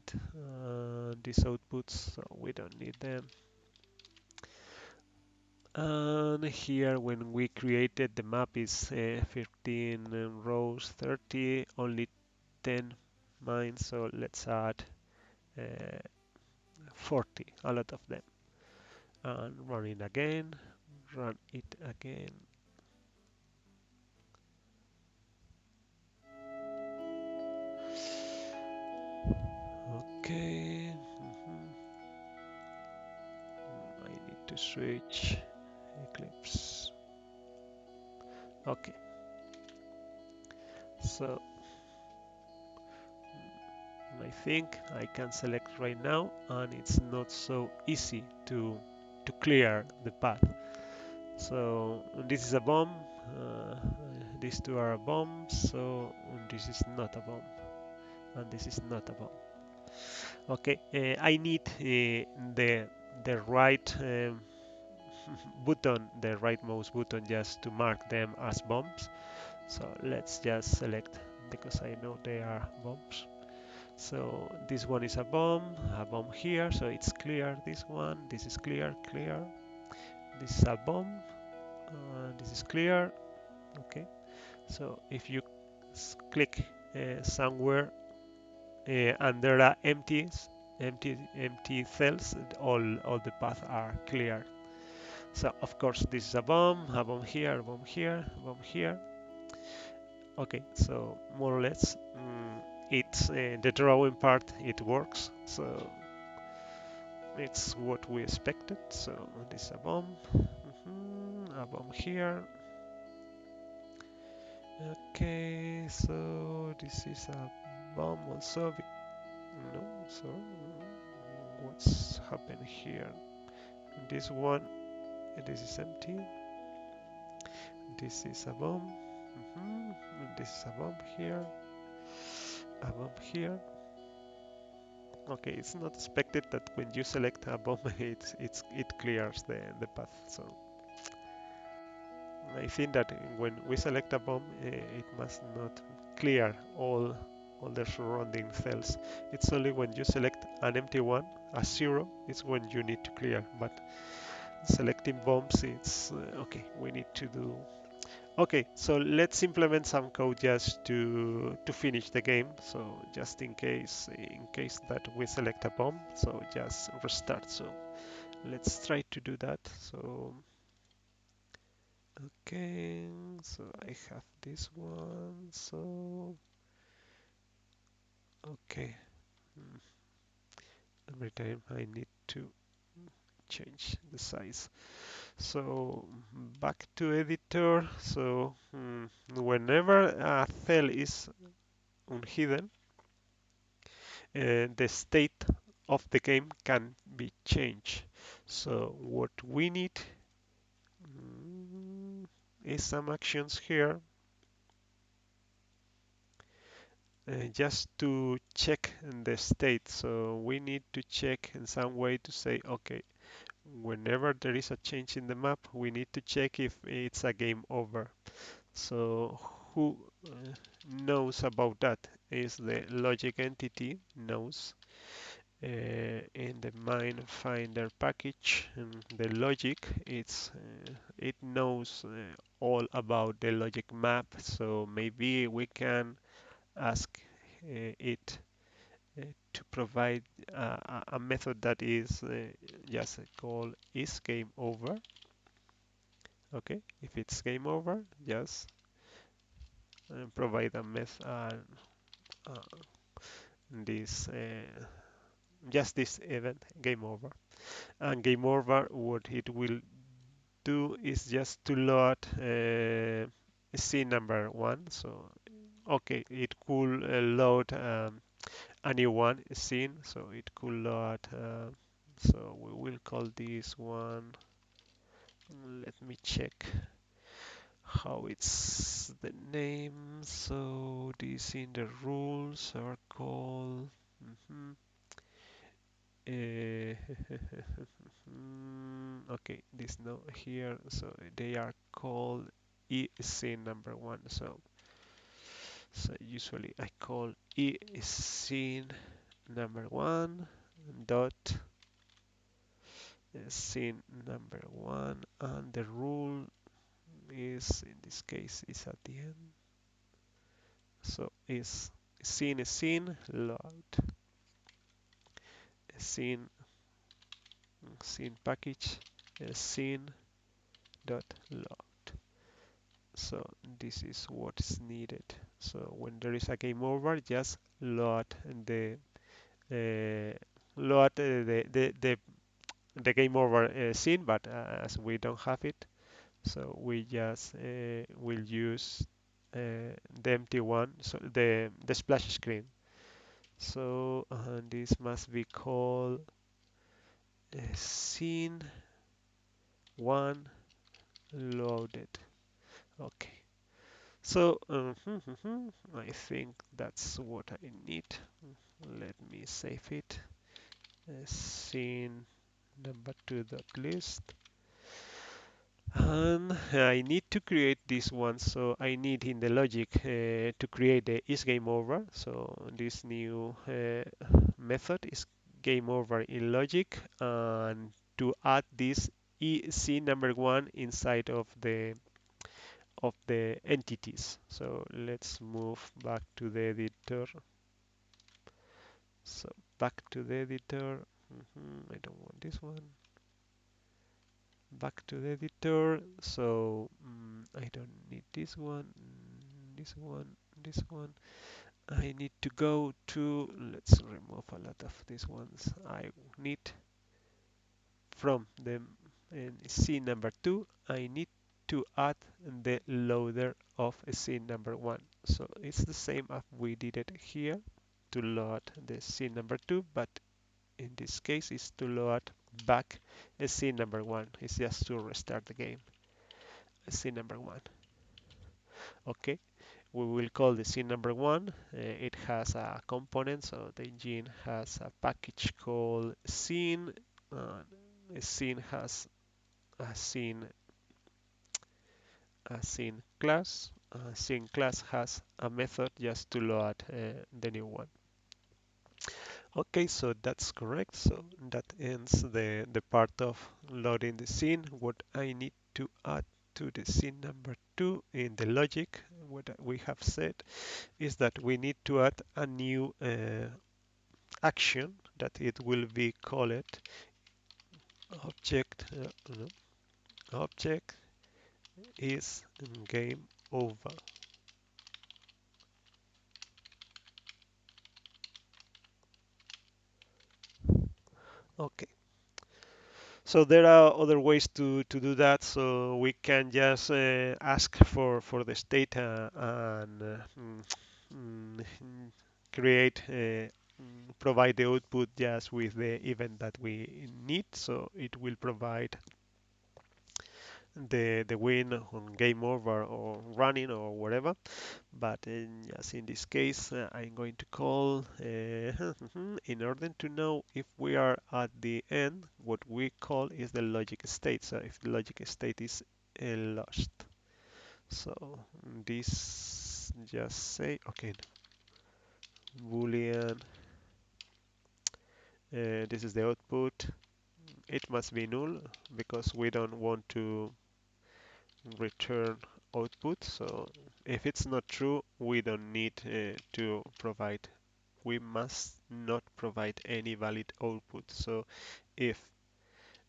these outputs, so we don't need them. And here when we created the map is 15 rows, 30, only 10 mines, so let's add uh, 40, a lot of them. And run it again, run it again. Okay, I need to switch Eclipse. Okay, so I think I can select right now, and it's not so easy to clear the path. So this is a bomb. Uh, these two are bombs. So this is not a bomb, and this is not a bomb. Okay, I need the right button, the right mouse button, just to mark them as bombs. So let's just select because I know they are bombs. So this one is a bomb here, so it's clear. This one, this is clear, clear. This is a bomb, this is clear. Okay, so if you click somewhere and there are empty cells, all the paths are clear. So of course this is a bomb here, a bomb here, a bomb here. Okay, so more or less, it's the drawing part. It works. So it's what we expected. So this is a bomb, a bomb here. Okay, so this is a bomb also. No, so what's happened here? This one, this is empty. This is a bomb. This is a bomb here. A bomb here. Okay, it's not expected that when you select a bomb, it clears the path. So I think that when we select a bomb, it must not clear all the surrounding cells. It's only when you select an empty one, a zero, is when you need to clear. But selecting bombs, it's okay. We need to do. Okay, so let's implement some code just to finish the game. So just in case that we select a bomb, so just restart. So let's try to do that. So okay, so I have this one. So okay, hmm, every time I need to change the size. So back to editor. So whenever a cell is unhidden, the state of the game can be changed. So what we need is some actions here just to check the state. So we need to check in some way to say, okay, whenever there is a change in the map, we need to check if it's a game over. So who knows about that is the logic entity knows in the mine finder package, and the logic it knows all about the logic map. So maybe we can ask it to provide a method that is just called is game over. Okay, if it's game over, just provide a method uh, this just this event game over. And game over, what it will do is just to load scene number one. So okay, it could load a new one scene, so it could load So we will call this one, let me check how it's the name. So these in the rules are called uh, okay, this no here, so they are called e scene number one. So usually I call e scene number one dot scene number one, and the rule is, in this case, is at the end. So is scene load scene scene package scene dot load. So this is what is needed. So when there is a game over, just load the uh, the game over scene, but as we don't have it, so we just will use the empty one, so the splash screen. So this must be called scene one loaded. Okay. So I think that's what I need. Let me save it. Scene number two dot list. And I need to create this one, so I need in the logic to create the is game over. So this new method is game over in logic, and to add this EC number one inside of the entities. So let's move back to the editor. So back to the editor. I don't want this one. Back to the editor. So I don't need this one, this one, this one. I need to go to, let's remove a lot of these ones. I need from the scene number two, I need to add the loader of scene number one. So it's the same as we did it here to load the scene number two, but in this case is to load back a scene number one. It's just to restart the game. Scene number one. Okay, we will call the scene number one. It has a component, so the engine has a package called scene. The scene has a scene class. Scene class has a method just to load the new one. Okay, so that's correct. So that ends the part of loading the scene. What I need to add to the scene number two in the logic, what we have said, is that we need to add a new action that it will be called object no, object is game over. Okay, so there are other ways to do that. So we can just ask for the state and create provide the output just with the event that we need. So it will provide the win on game over or running or whatever. But yes, in this case, I'm going to call in order to know if we are at the end, what we call is the logic state. So if the logic state is lost, so this just say okay, boolean. This is the output. It must be null because we don't want to return output. So if it's not true, we don't need to provide. We must not provide any valid output. So if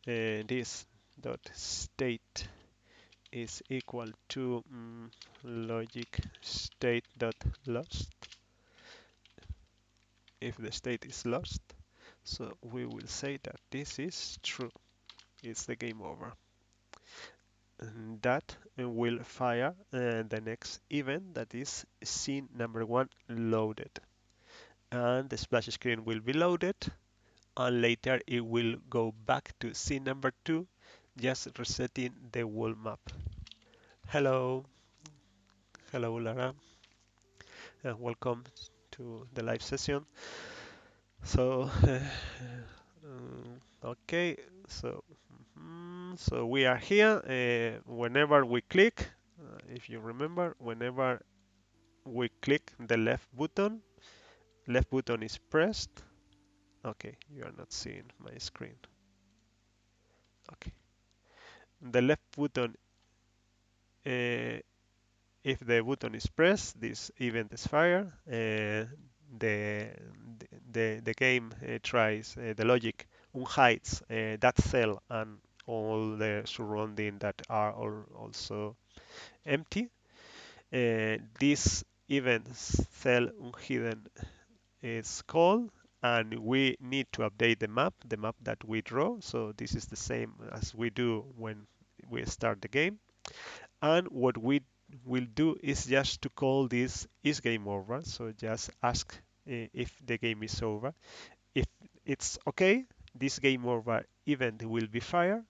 this dot state is equal to logic state dot lost, if the state is lost, so we will say that this is true. It's the game over. And that will fire the next event, that is scene number one loaded, and the splash screen will be loaded, and later it will go back to scene number 2, just resetting the whole map. Hello, hello Lara, and welcome to the live session. So, okay, so so we are here. Whenever we click, if you remember, whenever we click the left button is pressed. Okay, you are not seeing my screen. Okay, the left button, if the button is pressed, this event is fired. The, the game tries, the logic unhides that cell and all the surrounding that are also empty. This event cell unhidden is called, and we need to update the map that we draw. So this is the same as we do when we start the game. And what we will do is just to call this is game over. So just ask if the game is over. If it's okay, this game over event will be fired,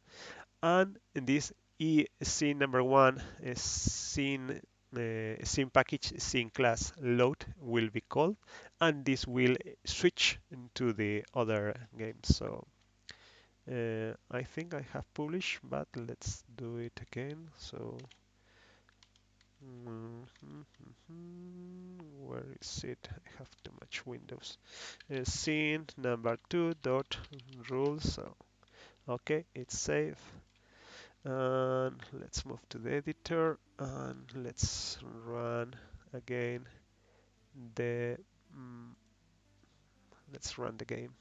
and in this scene number 1 scene package scene class load will be called, and this will switch into the other game. So I think I have published, but let's do it again. So where is it? I have too much windows. Scene number 2 dot rules. So okay, it's safe. And let's move to the editor and let's run again the let's run the game.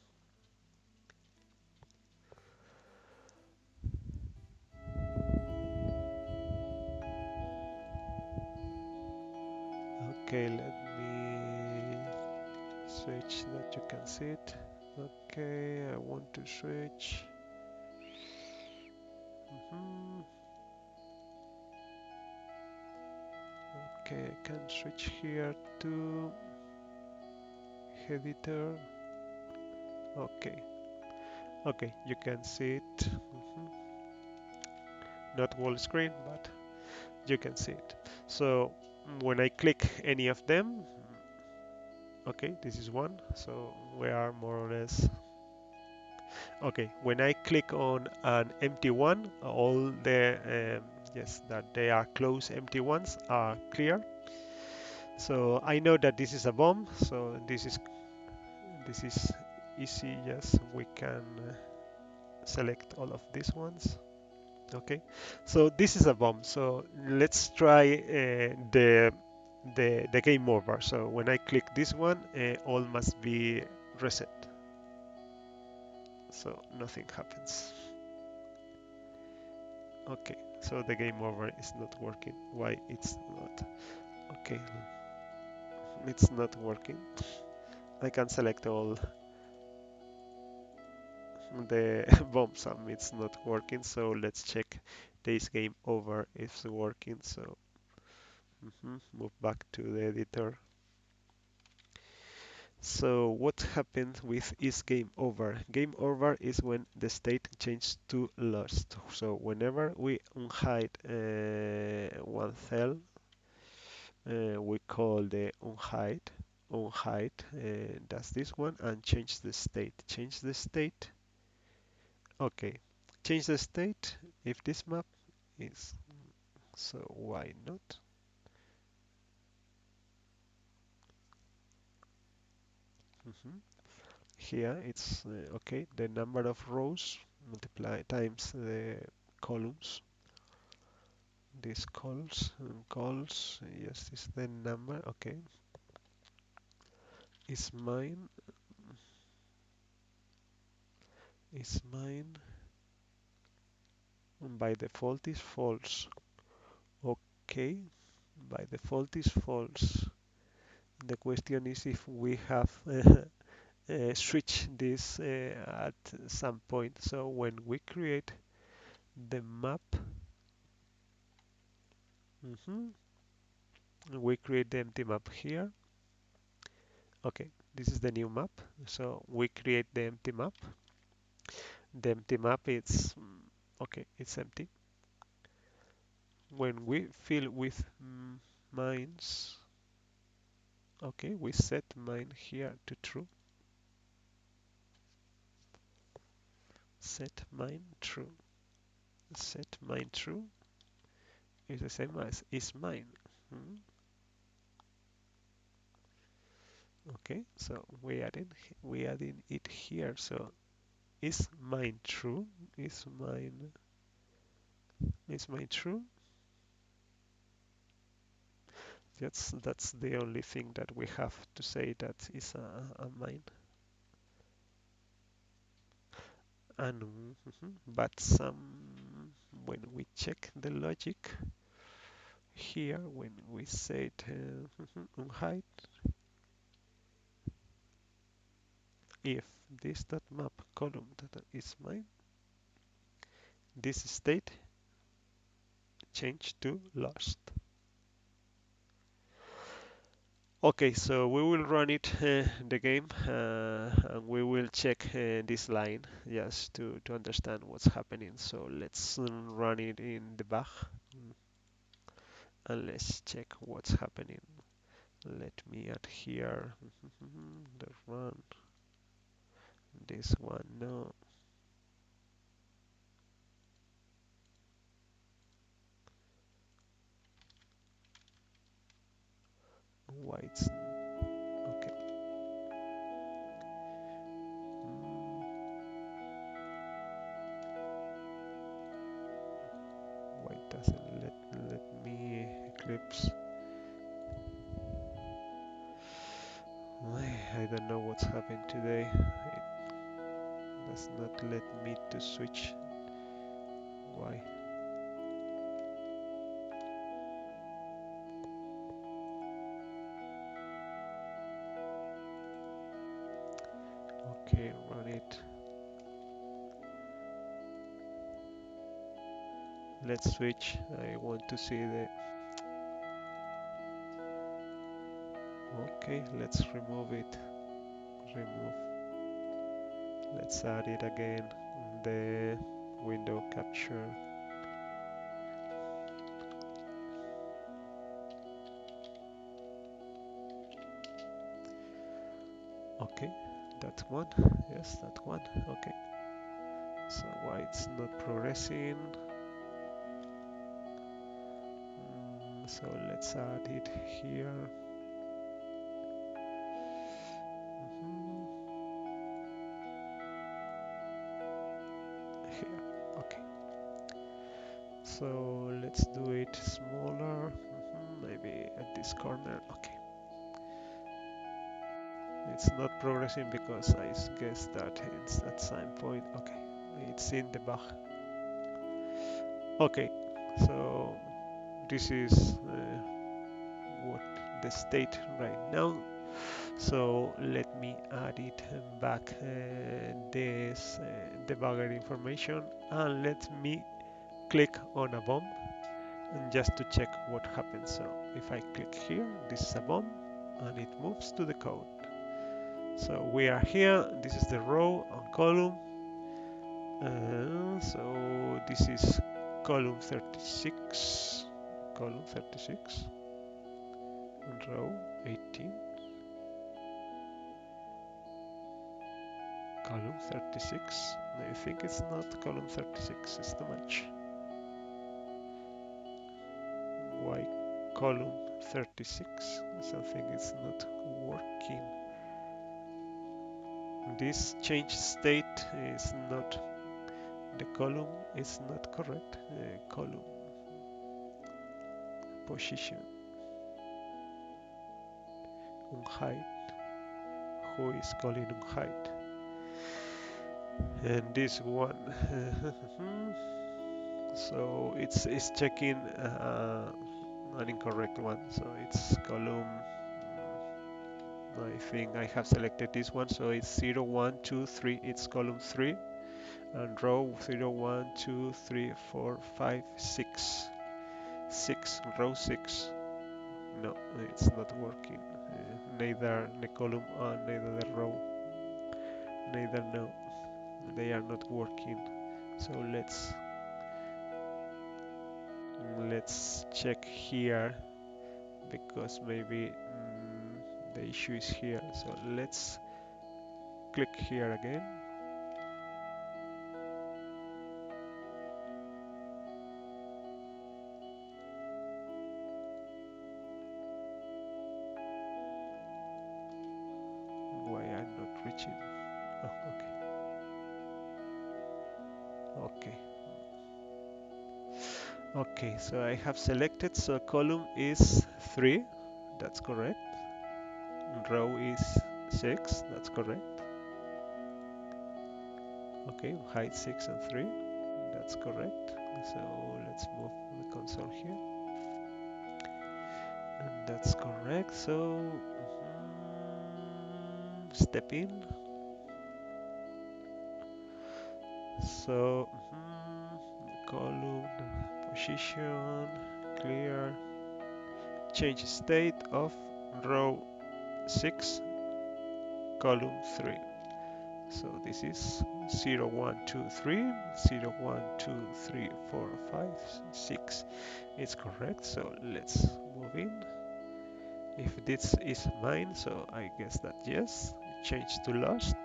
Okay, let me switch that you can see it. Okay, I want to switch. Okay, I can switch here to editor. Okay, okay, you can see it. Not whole screen, but you can see it. So when I click any of them, okay, this is one, so we are more or less okay. When I click on an empty one, all the yes, that they are closed empty ones are clear. So I know that this is a bomb, so this is easy. Yes, we can select all of these ones. Okay, so this is a bomb. So let's try the game over. So when I click this one, all must be reset. So nothing happens. Okay, so the game over is not working. Why it's not? Okay, it's not working. I can select all the bombs and it's not working. So let's check this game over is working. So move back to the editor. So what happens with is game over? Game over is when the state changes to lost. So whenever we unhide one cell, we call the unhide that's this one, and change the state. Change the state. Okay, change the state if this map is, so why not? Here it's okay, the number of rows multiply times the columns. This calls, yes, is the number. Okay, is mine, is mine, by default is false. Okay, by default is false. The question is if we have switched this at some point. So when we create the map, we create the empty map here. Okay, This is the new map. So we create the empty map. The empty map is okay, it's empty. When we fill with mines, okay, we set mine here to true. Set mine true. Set mine true is the same as is mine. Okay, so we adding it here. So is mine true? Is mine true? That's the only thing that we have to say that is a mine. And but when we check the logic here, when we set unhide, if this dot map column that is mine, this state change to lost. Okay, so we will run it the game and we will check this line just to understand what's happening. So let's run it in the back and let's check what's happening. Let me add here the run. This one, no. Whites, okay. White doesn't let me eclipse. I don't know what's happened today. It does not let me to switch. Why? Okay, run it. Let's switch. I want to see the. Okay, let's remove it. Remove. Let's add it again. The window capture. Okay, that one. Yes, that one. Okay. So why it's not progressing? So let's add it here. Here. Okay. So let's do it smaller. Maybe at this corner. Okay. It's not progressing because I guess that it's at some point. Okay. It's in the back. Okay. So this is what the state right now. So let me add it back this debugger information and let me click on a bomb and just to check what happens. So if I click here, this is a bomb and it moves to the code. So we are here, this is the row and column. So this is column 36, column 36, and row 18. Column 36. I think it's not column 36, it's too much. Why column 36? Something is not working. This change state is not, the column is not correct. Column position unhide. Who is calling unhide? And this one. So it's checking an incorrect one. So it's column. I think I have selected this one. So it's 0, 1, 2, 3. It's column 3. And row 0, 1, 2, 3, 4, 5, 6. 6. Row 6. No, it's not working. neither the column and neither the row, neither no, they are not working. So let's check here, because maybe the issue is here. So let's click here again. Why I'm not reaching? Oh, okay. Okay, so I have selected, so column is 3, that's correct. Row is 6, that's correct. Okay, height 6 and 3, that's correct. So let's move the console here, and that's correct. So step in. So column position, clear, change state of row 6, column 3. So this is 0, 1, 2, 3, 0, 1, 2, 3, 4, 5, 6. It's correct. So let's move in. If this is mine, so I guess that yes. Change to lost.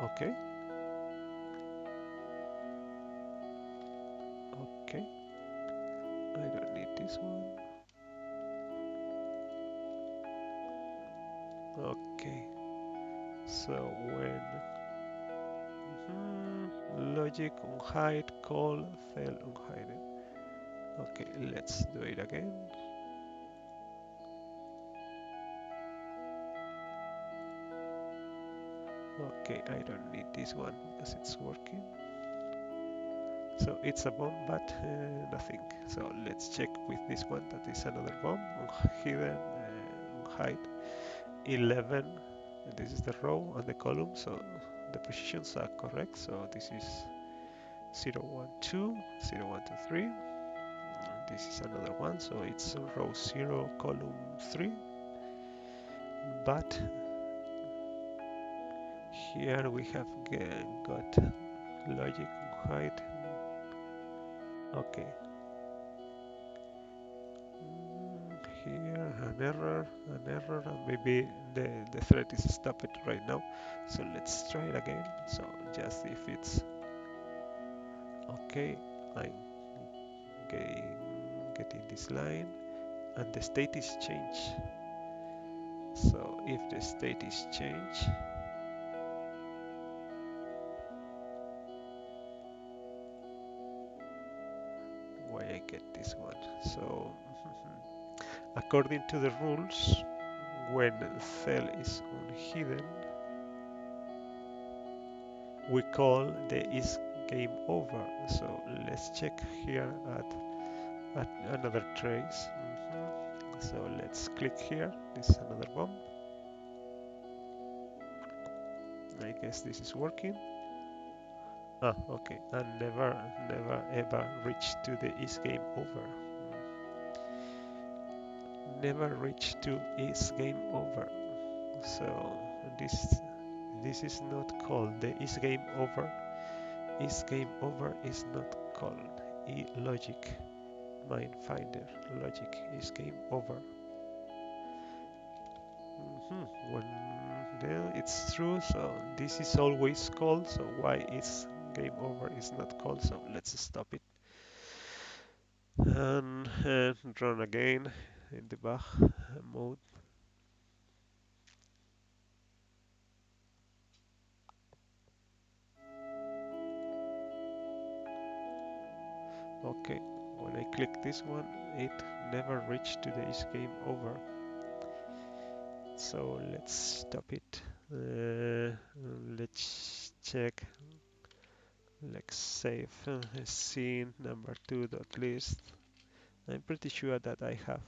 Okay. Okay. I don't need this one. Okay. So when logic unhide call cell unhide. Okay, let's do it again. Okay, I don't need this one because it's working. So it's a bomb, but nothing. So let's check with this one. That is another bomb. Hidden, hide 11. And this is the row and the column. So the positions are correct. So this is 0, 1, 2, 0, 1, 2, 3. This is another one. So it's row 0, column 3. But here we have got logic hide. Okay. Here an error, and maybe the thread is stopped right now. So let's try it again. So just if it's okay, I'm getting this line, and the state is changed. So if the state is changed, why I get this one? So according to the rules, when cell is unhidden, we call the is game over. So let's check here at another trace. So let's click here. This is another bomb. I guess this is working. Ah, okay. And never ever reach to the is game over. Never reach to is game over. So this is not called the is game over. Is game over is not called logic. Mine finder logic is game over. When it's true, so this is always called, so why is game over is not called? So let's stop it and run again in debug mode. Okay, when I click this one, it never reached to the is game over. So let's stop it. Let's check. Let's save scene number 2.list. I'm pretty sure that I have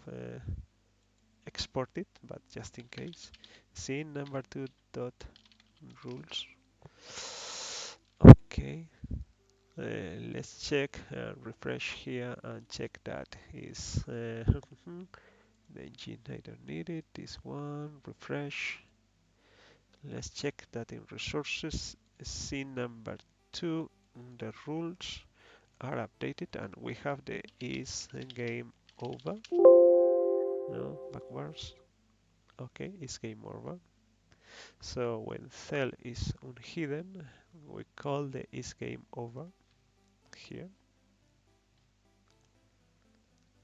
exported, but just in case. Scene number 2.rules. Okay, let's check refresh here and check that is The engine, I don't need it. This one, refresh. Let's check that in resources, scene number 2, the rules are updated and we have the is game over. No, backwards. Okay, it's game over. So when cell is unhidden, we call the is game over here.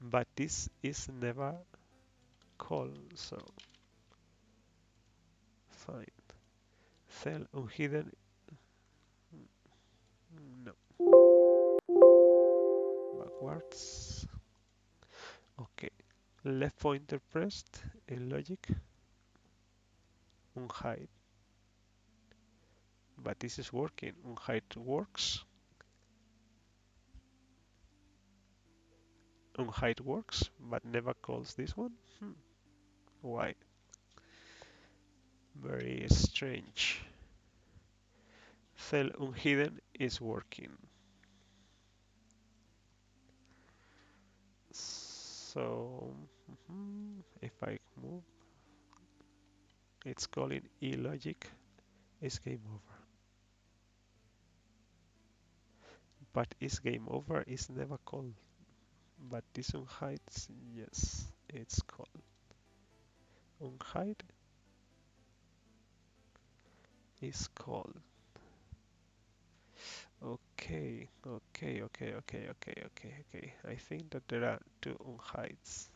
But this is never called, so fine. Cell unhidden, no, backwards. Okay, left pointer pressed in logic, unhide. But this is working, unhide works. Unhide works, but never calls this one. Why? Very strange. Cell unhidden is working. So if I move, it's calling e-logic is game over. But is game over is never called. But this unhides, yes, it's called. Unhide is called. Okay, okay. I think that there are two unhides.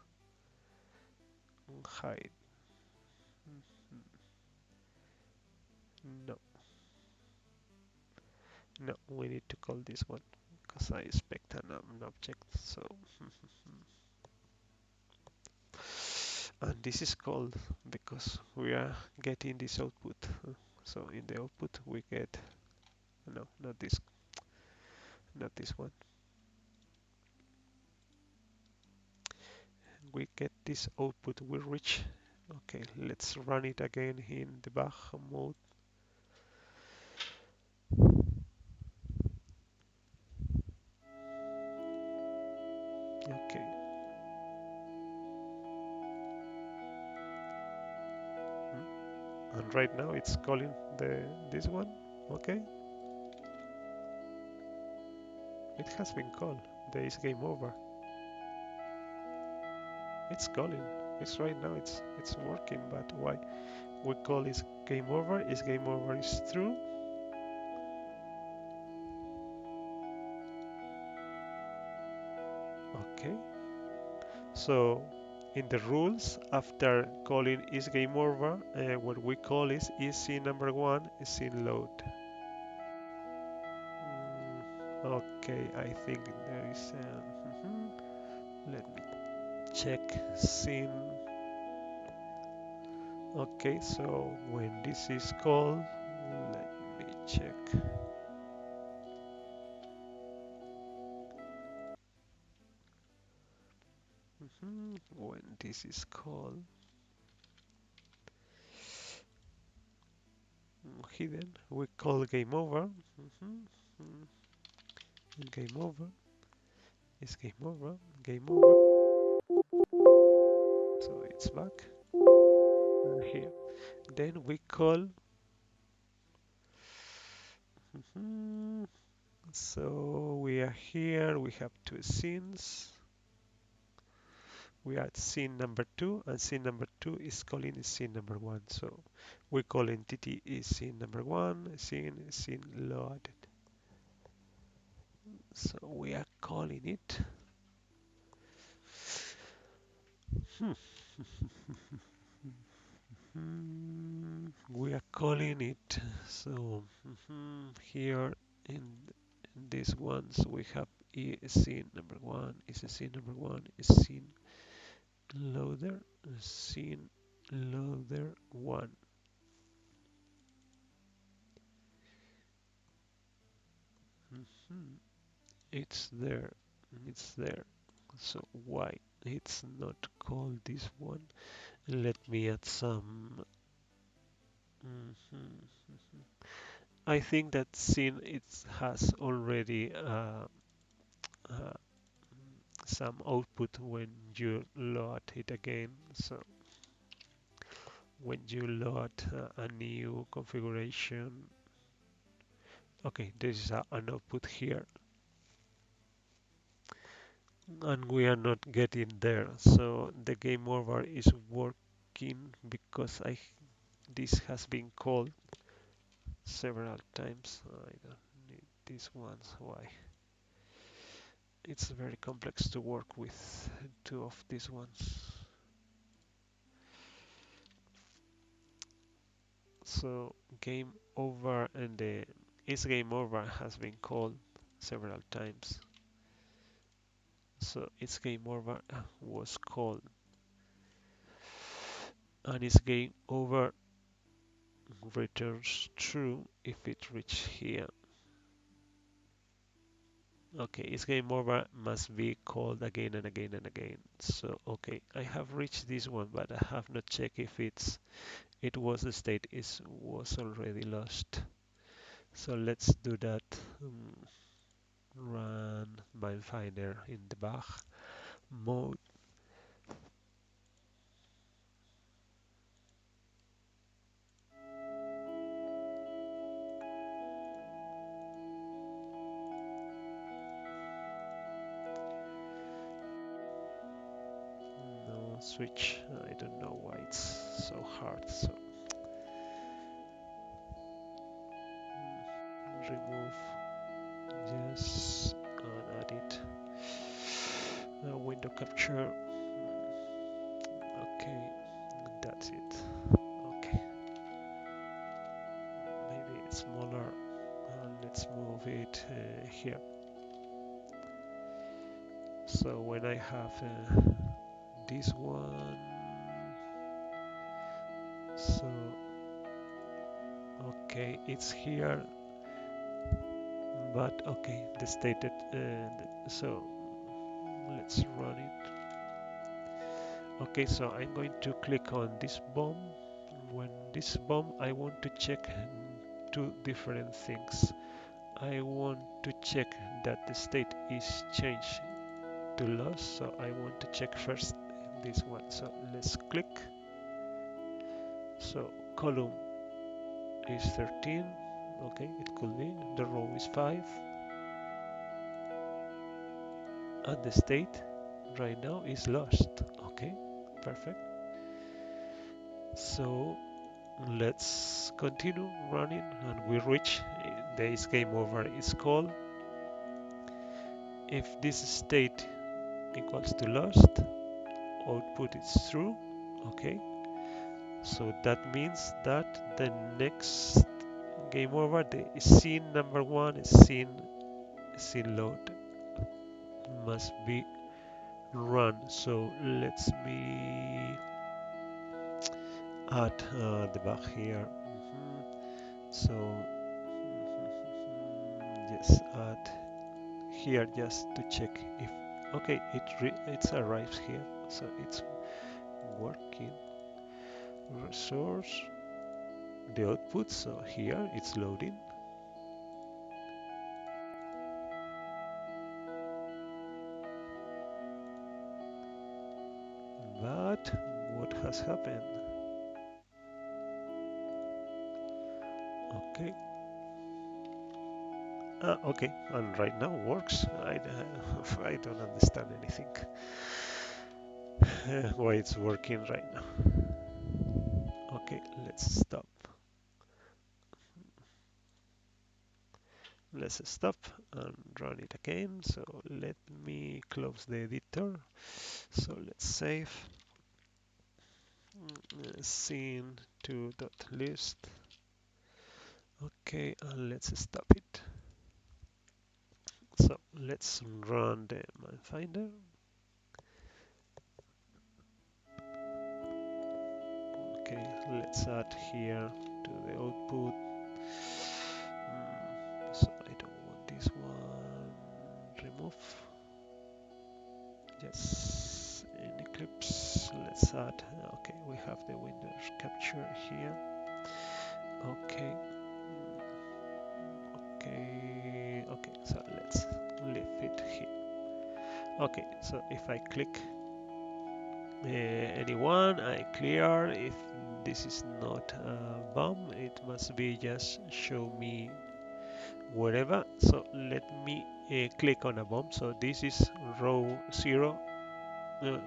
Unhide. No, no, we need to call this one because I expect an object. So, and this is called because we are getting this output. So in the output we get no, not this one. We get this output we reach. Okay, let's run it again in debug mode. Okay. And right now it's calling this one. Okay, it has been called. There is game over. It's calling. It's right now. It's working. But why we call is game over? Is game over is true? Okay. So in the rules, after calling is game over, what we call is scene number one is scene load. Okay, I think there is. Let me check scene. Okay, so when this is called, let me check. When this is called hidden, we call game over. Game over is game over. Game over. So it's back here. Then we call. So we are here. We have two scenes. We are at scene number 2, and scene number 2 is calling scene number 1. So we call entity is scene number 1, scene loaded. So we are calling it. We are calling it. So here in these ones we have scene number 1 is scene number 1 is scene loader, scene loader 1. It's there. It's there. So why it's not called this one? Let me add some. I think that scene it has already some output when you load it again. So when you load a new configuration, okay, this is an output here, and we are not getting there. So the game over is working because this has been called several times. I don't need these ones. Why? It's very complex to work with two of these ones. So game over, and the is game over has been called several times. So it's game over was called, and it's game over returns true if it reach here. Okay, it's game over must be called again and again and again. So okay, I have reached this one, but I have not checked if it was the state is was already lost. So let's do that. Run MineFinder in debug mode. No switch. I don't know why it's so hard. So remove. Yes, and add it. Window capture. Okay, that's it. Okay, maybe it's smaller. Let's move it here. So when I have this one, so okay, it's here, but okay, the stated. So let's run it. Okay, so I'm going to click on this bomb. When this bomb, I want to check two different things. I want to check that the state is changed to lost, so I want to check first this one. So let's click. So column is 13. Okay, it could be. The row is 5. And the state right now is lost. Okay, perfect. So let's continue running, and we reach this game over is called. If this state equals to lost, output is true. Okay, so that means that the next game over, the scene number one is scene load must be run. So let's me add the bug here. So yes, add here just to check if okay it arrives here, so it's working. Resource the output, so here it's loading, but what has happened? Okay, okay, and right now works. I don't understand anything why it's working right now. Okay, let's stop and run it again. So let me close the editor. So let's save scene to.list. Okay, and let's stop it. So let's run the MineFinder. Okay, let's add here to the output. So I don't want this one. Remove. Yes, in Eclipse, let's add. Okay, we have the Windows capture here. Okay. Okay. Okay. So let's leave it here. Okay, so if I click anyone, I clear. If this is not a bomb, it must be just show me wherever. So let me click on a bomb. So this is row 0,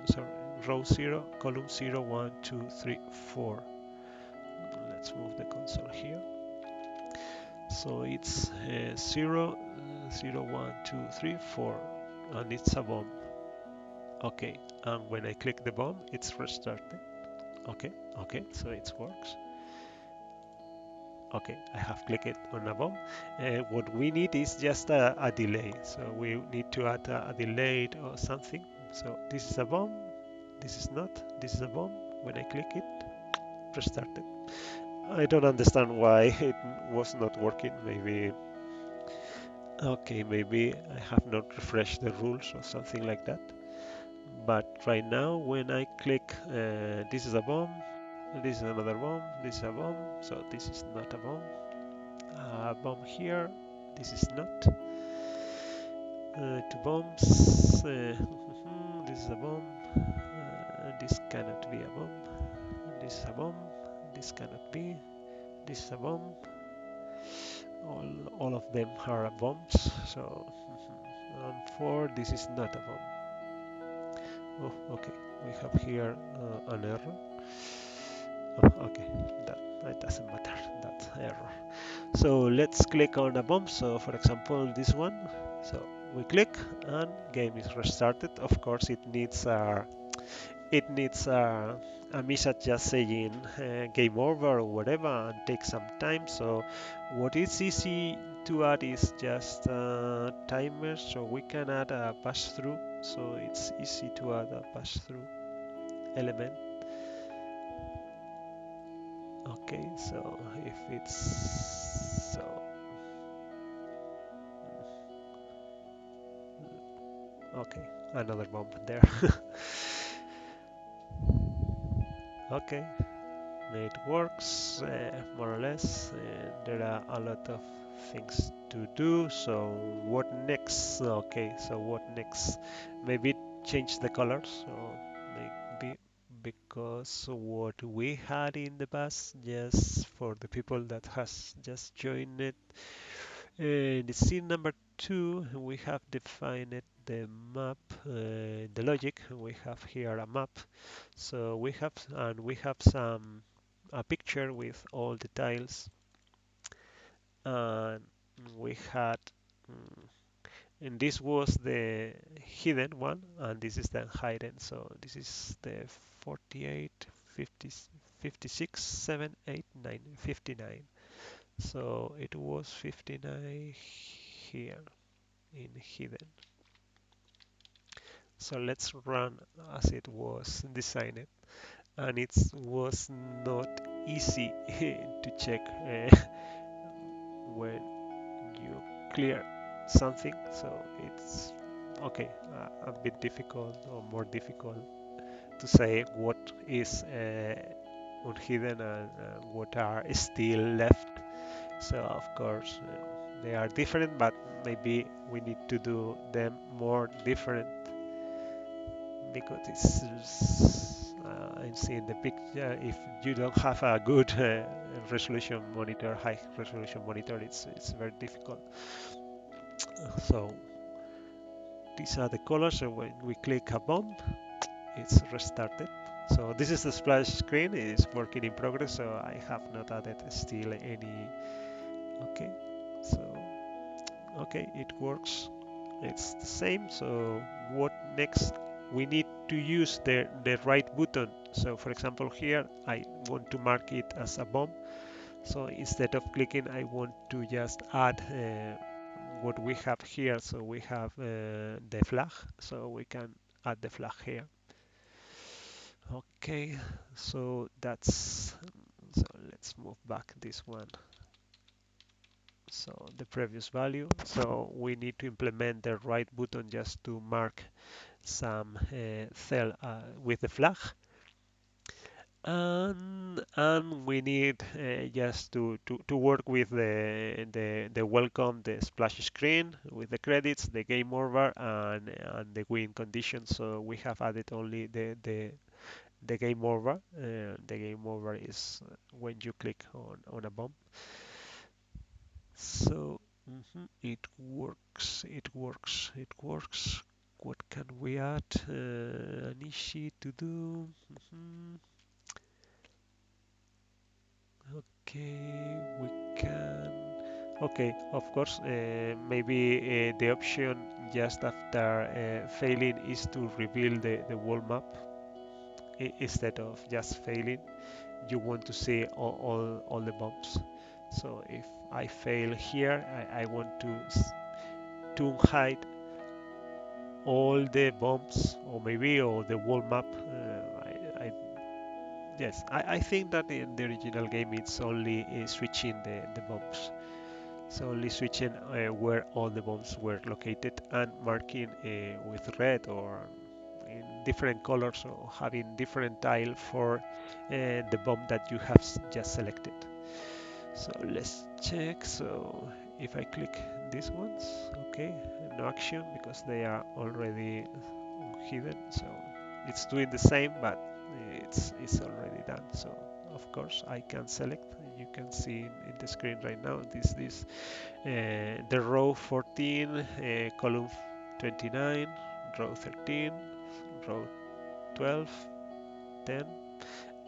sorry, row 0, column 0, 1, 2, 3, 4. Let's move the console here. So it's 0, 0, 1, 2, 3, 4, and it's a bomb. Okay, and when I click the bomb, it's restarted. Okay, okay, so it works. Okay, I have clicked on a bomb. What we need is just a delay. So we need to add a delay or something. So this is a bomb, this is not, this is a bomb. When I click it, restart it. I don't understand why it was not working. Maybe, okay, maybe I have not refreshed the rules or something like that. But right now, when I click, this is a bomb, this is another bomb, this is a bomb, so this is not a bomb. Bomb here, this is not. Two bombs, this is a bomb, this cannot be a bomb, this is a bomb, this cannot be, this is a bomb, all of them are bombs, so four, this is not a bomb. Oh, okay, we have here an error. Oh, okay, that doesn't matter, that's error. So let's click on a bomb. So for example, this one. So we click and game is restarted. Of course, it needs a message just saying game over or whatever and take some time. So what is easy to add is just timers. So we can add a pass through. So it's easy to add a pass through element. Okay, so if it's so okay, another bomb there. Okay, it works more or less. There are a lot of things to do. So what next? Okay, so what next? Maybe change the colors. So maybe because what we had in the past, just for the people that has just joined it, in scene number 2, we have defined the map, the logic. We have here a map. So we have some a picture with all the tiles, and we had, mm, and this was the hidden one, and this is the hidden. So this is the 48, 50, 56, 7, 8, 9, 59. So it was 59 here in hidden. So let's run as it was designed, and it was not easy to check when you clear something. So it's okay, a bit difficult or more difficult to say what is unhidden and what are still left. So of course they are different, but maybe we need to do them more different because I'm seeing the picture. If you don't have a good resolution monitor, high resolution monitor, it's very difficult. So these are the colors. So when we click a bomb, it's restarted. So this is the splash screen. It is working in progress. So I have not added still any. Okay. So okay, it works. It's the same. So what next? We need to use the right button. So for example here I want to mark it as a bomb. So instead of clicking, I want to just add what we have here. So we have the flag, so we can add the flag here. Okay, so that's, so let's move back this one. So the previous value, so we need to implement the right button just to mark some cell with the flag. And we need just to work with the welcome, the splash screen with the credits, the game over, and the win condition. So we have added only the game over. The game over is when you click on a bomb. So it works, it works, it works. What can we add? An issue to do. Okay, we can. Okay, of course, maybe the option just after failing is to reveal the world map instead of just failing. You want to see all the bombs. So if I fail here, I want to hide all the bombs, or maybe or the world map. Yes, I think that in the original game it's only switching the bombs. So only switching where all the bombs were located and marking with red or in different colors or having different tile for the bomb that you have just selected. So let's check. So if I click these ones, okay, no action because they are already hidden. So it's doing the same, but it's already done. So of course I can select. You can see in the screen right now this the row 14, column 29, row 13, row 12, 10.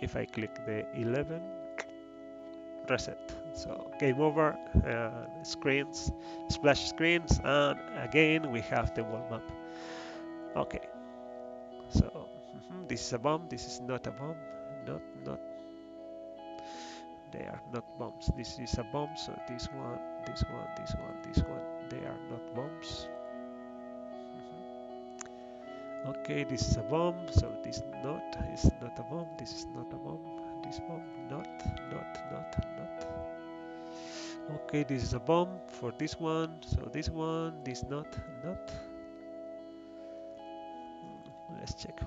If I click the 11, reset. So game over, screens, splash screens, and again we have the wall map. Okay, so this is a bomb, this is not a bomb, not, they are not bombs. This is a bomb, so this one, this one, this one, this one, they are not bombs. Okay, this is a bomb, so this not is not a bomb, this is not a bomb, this bomb, not. Okay, this is a bomb for this one, this not. Let's check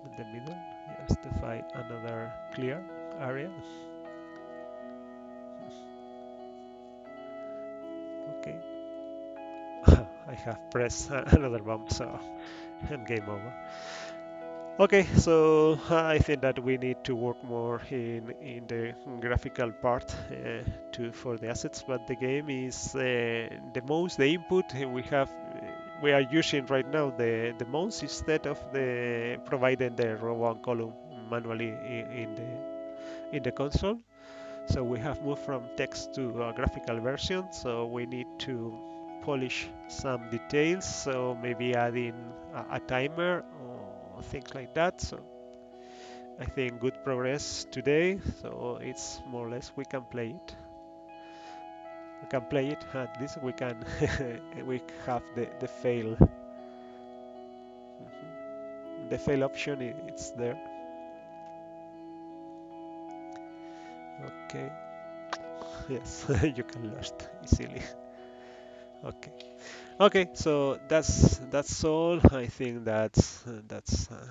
in the middle, just to find another clear area. Okay, I have pressed another bomb, so I'm game over. Okay, so I think that we need to work more in the graphical part to for the assets, but the game is the input we are using right now the mouse instead of the providing the row one column manually in the console. So we have moved from text to a graphical version, so we need to polish some details, so maybe adding a timer or things like that. So I think good progress today, so it's more or less we can play it. We can play it, at least we can we have the fail. The fail option it's there. Okay, yes, you can lost easily. Okay. Okay, so that's all. I think that's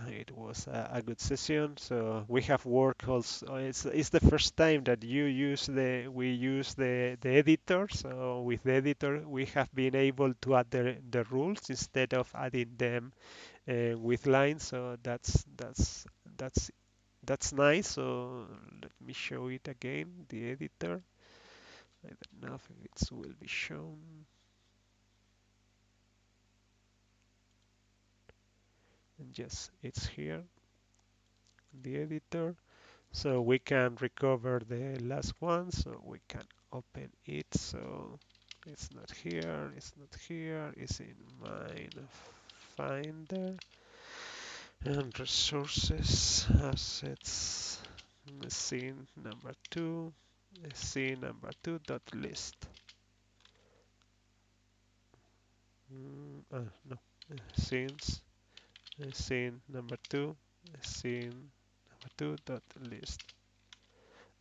it was a good session. So we have worked also. It's the first time that we use the editor. So with the editor, we have been able to add the rules instead of adding them with lines. So that's that's nice. So let me show it again. The editor. I don't know if it will be shown. And yes, it's here, the editor. So we can recover the last one, so we can open it. So it's not here, it's not here, it's in mine finder and resources, assets, scene number two, scene number two dot list. No, scenes, scene number two, scene number two dot list.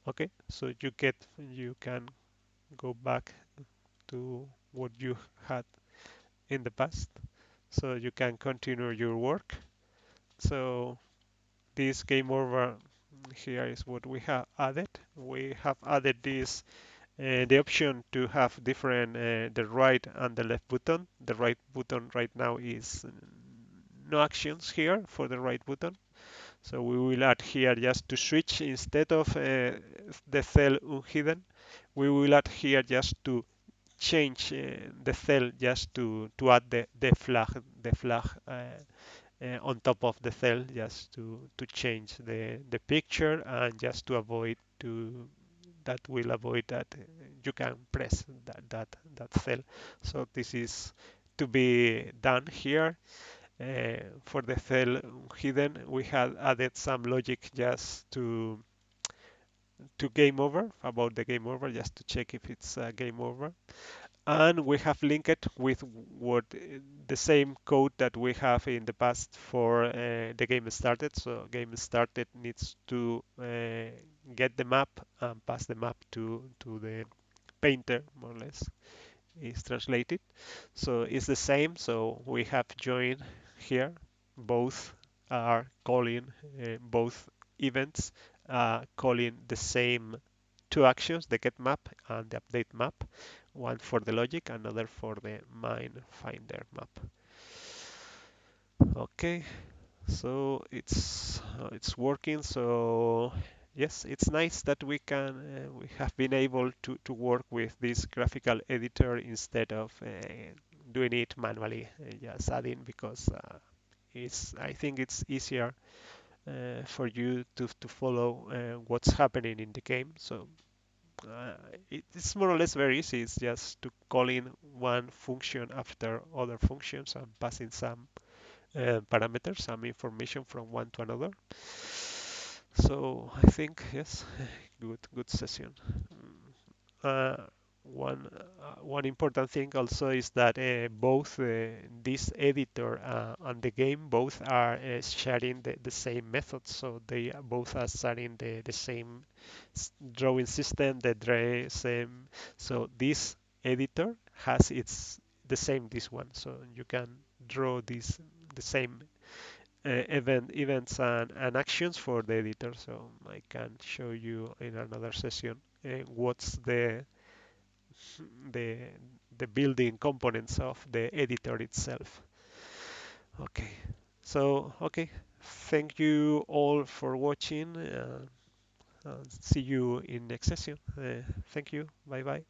Okay, so you can go back to what you had in the past, so you can continue your work. So this game over here is what we have added. We have added this the option to have different the right and the left button. The right button right now is no actions here for the right button. So we will add here just to switch instead of the cell unhidden. We will add here just to change the cell just to add the flag on top of the cell just to change the picture and just to avoid to that will avoid that you can press that cell. So this is to be done here. For the cell hidden, we had added some logic just to game over, about the game over, just to check if it's a game over. And we have linked it with what the same code that we have in the past for the game started. So game started needs to get the map and pass the map to the painter, more or less is translated. So it's the same. So we have join here. Both are calling both events calling the same two actions, the get map and the update map, one for the logic, another for the mine finder map. Okay, so it's working. So yes, it's nice that we have been able to work with this graphical editor instead of doing it manually, just adding because it's I think it's easier for you to follow what's happening in the game. So uh, it's more or less very easy. It's just to call in one function after other functions and passing some parameters, some information from one to another. So I think yes, good session. Uh, one important thing also is that both this editor and the game both are sharing the same method, so they both are sharing the same drawing system, same. So this editor has its the same this one, so you can draw this the same events and actions for the editor. So I can show you in another session what's the the building components of the editor itself. Okay, so okay, thank you all for watching. See you in next session. Thank you. Bye bye.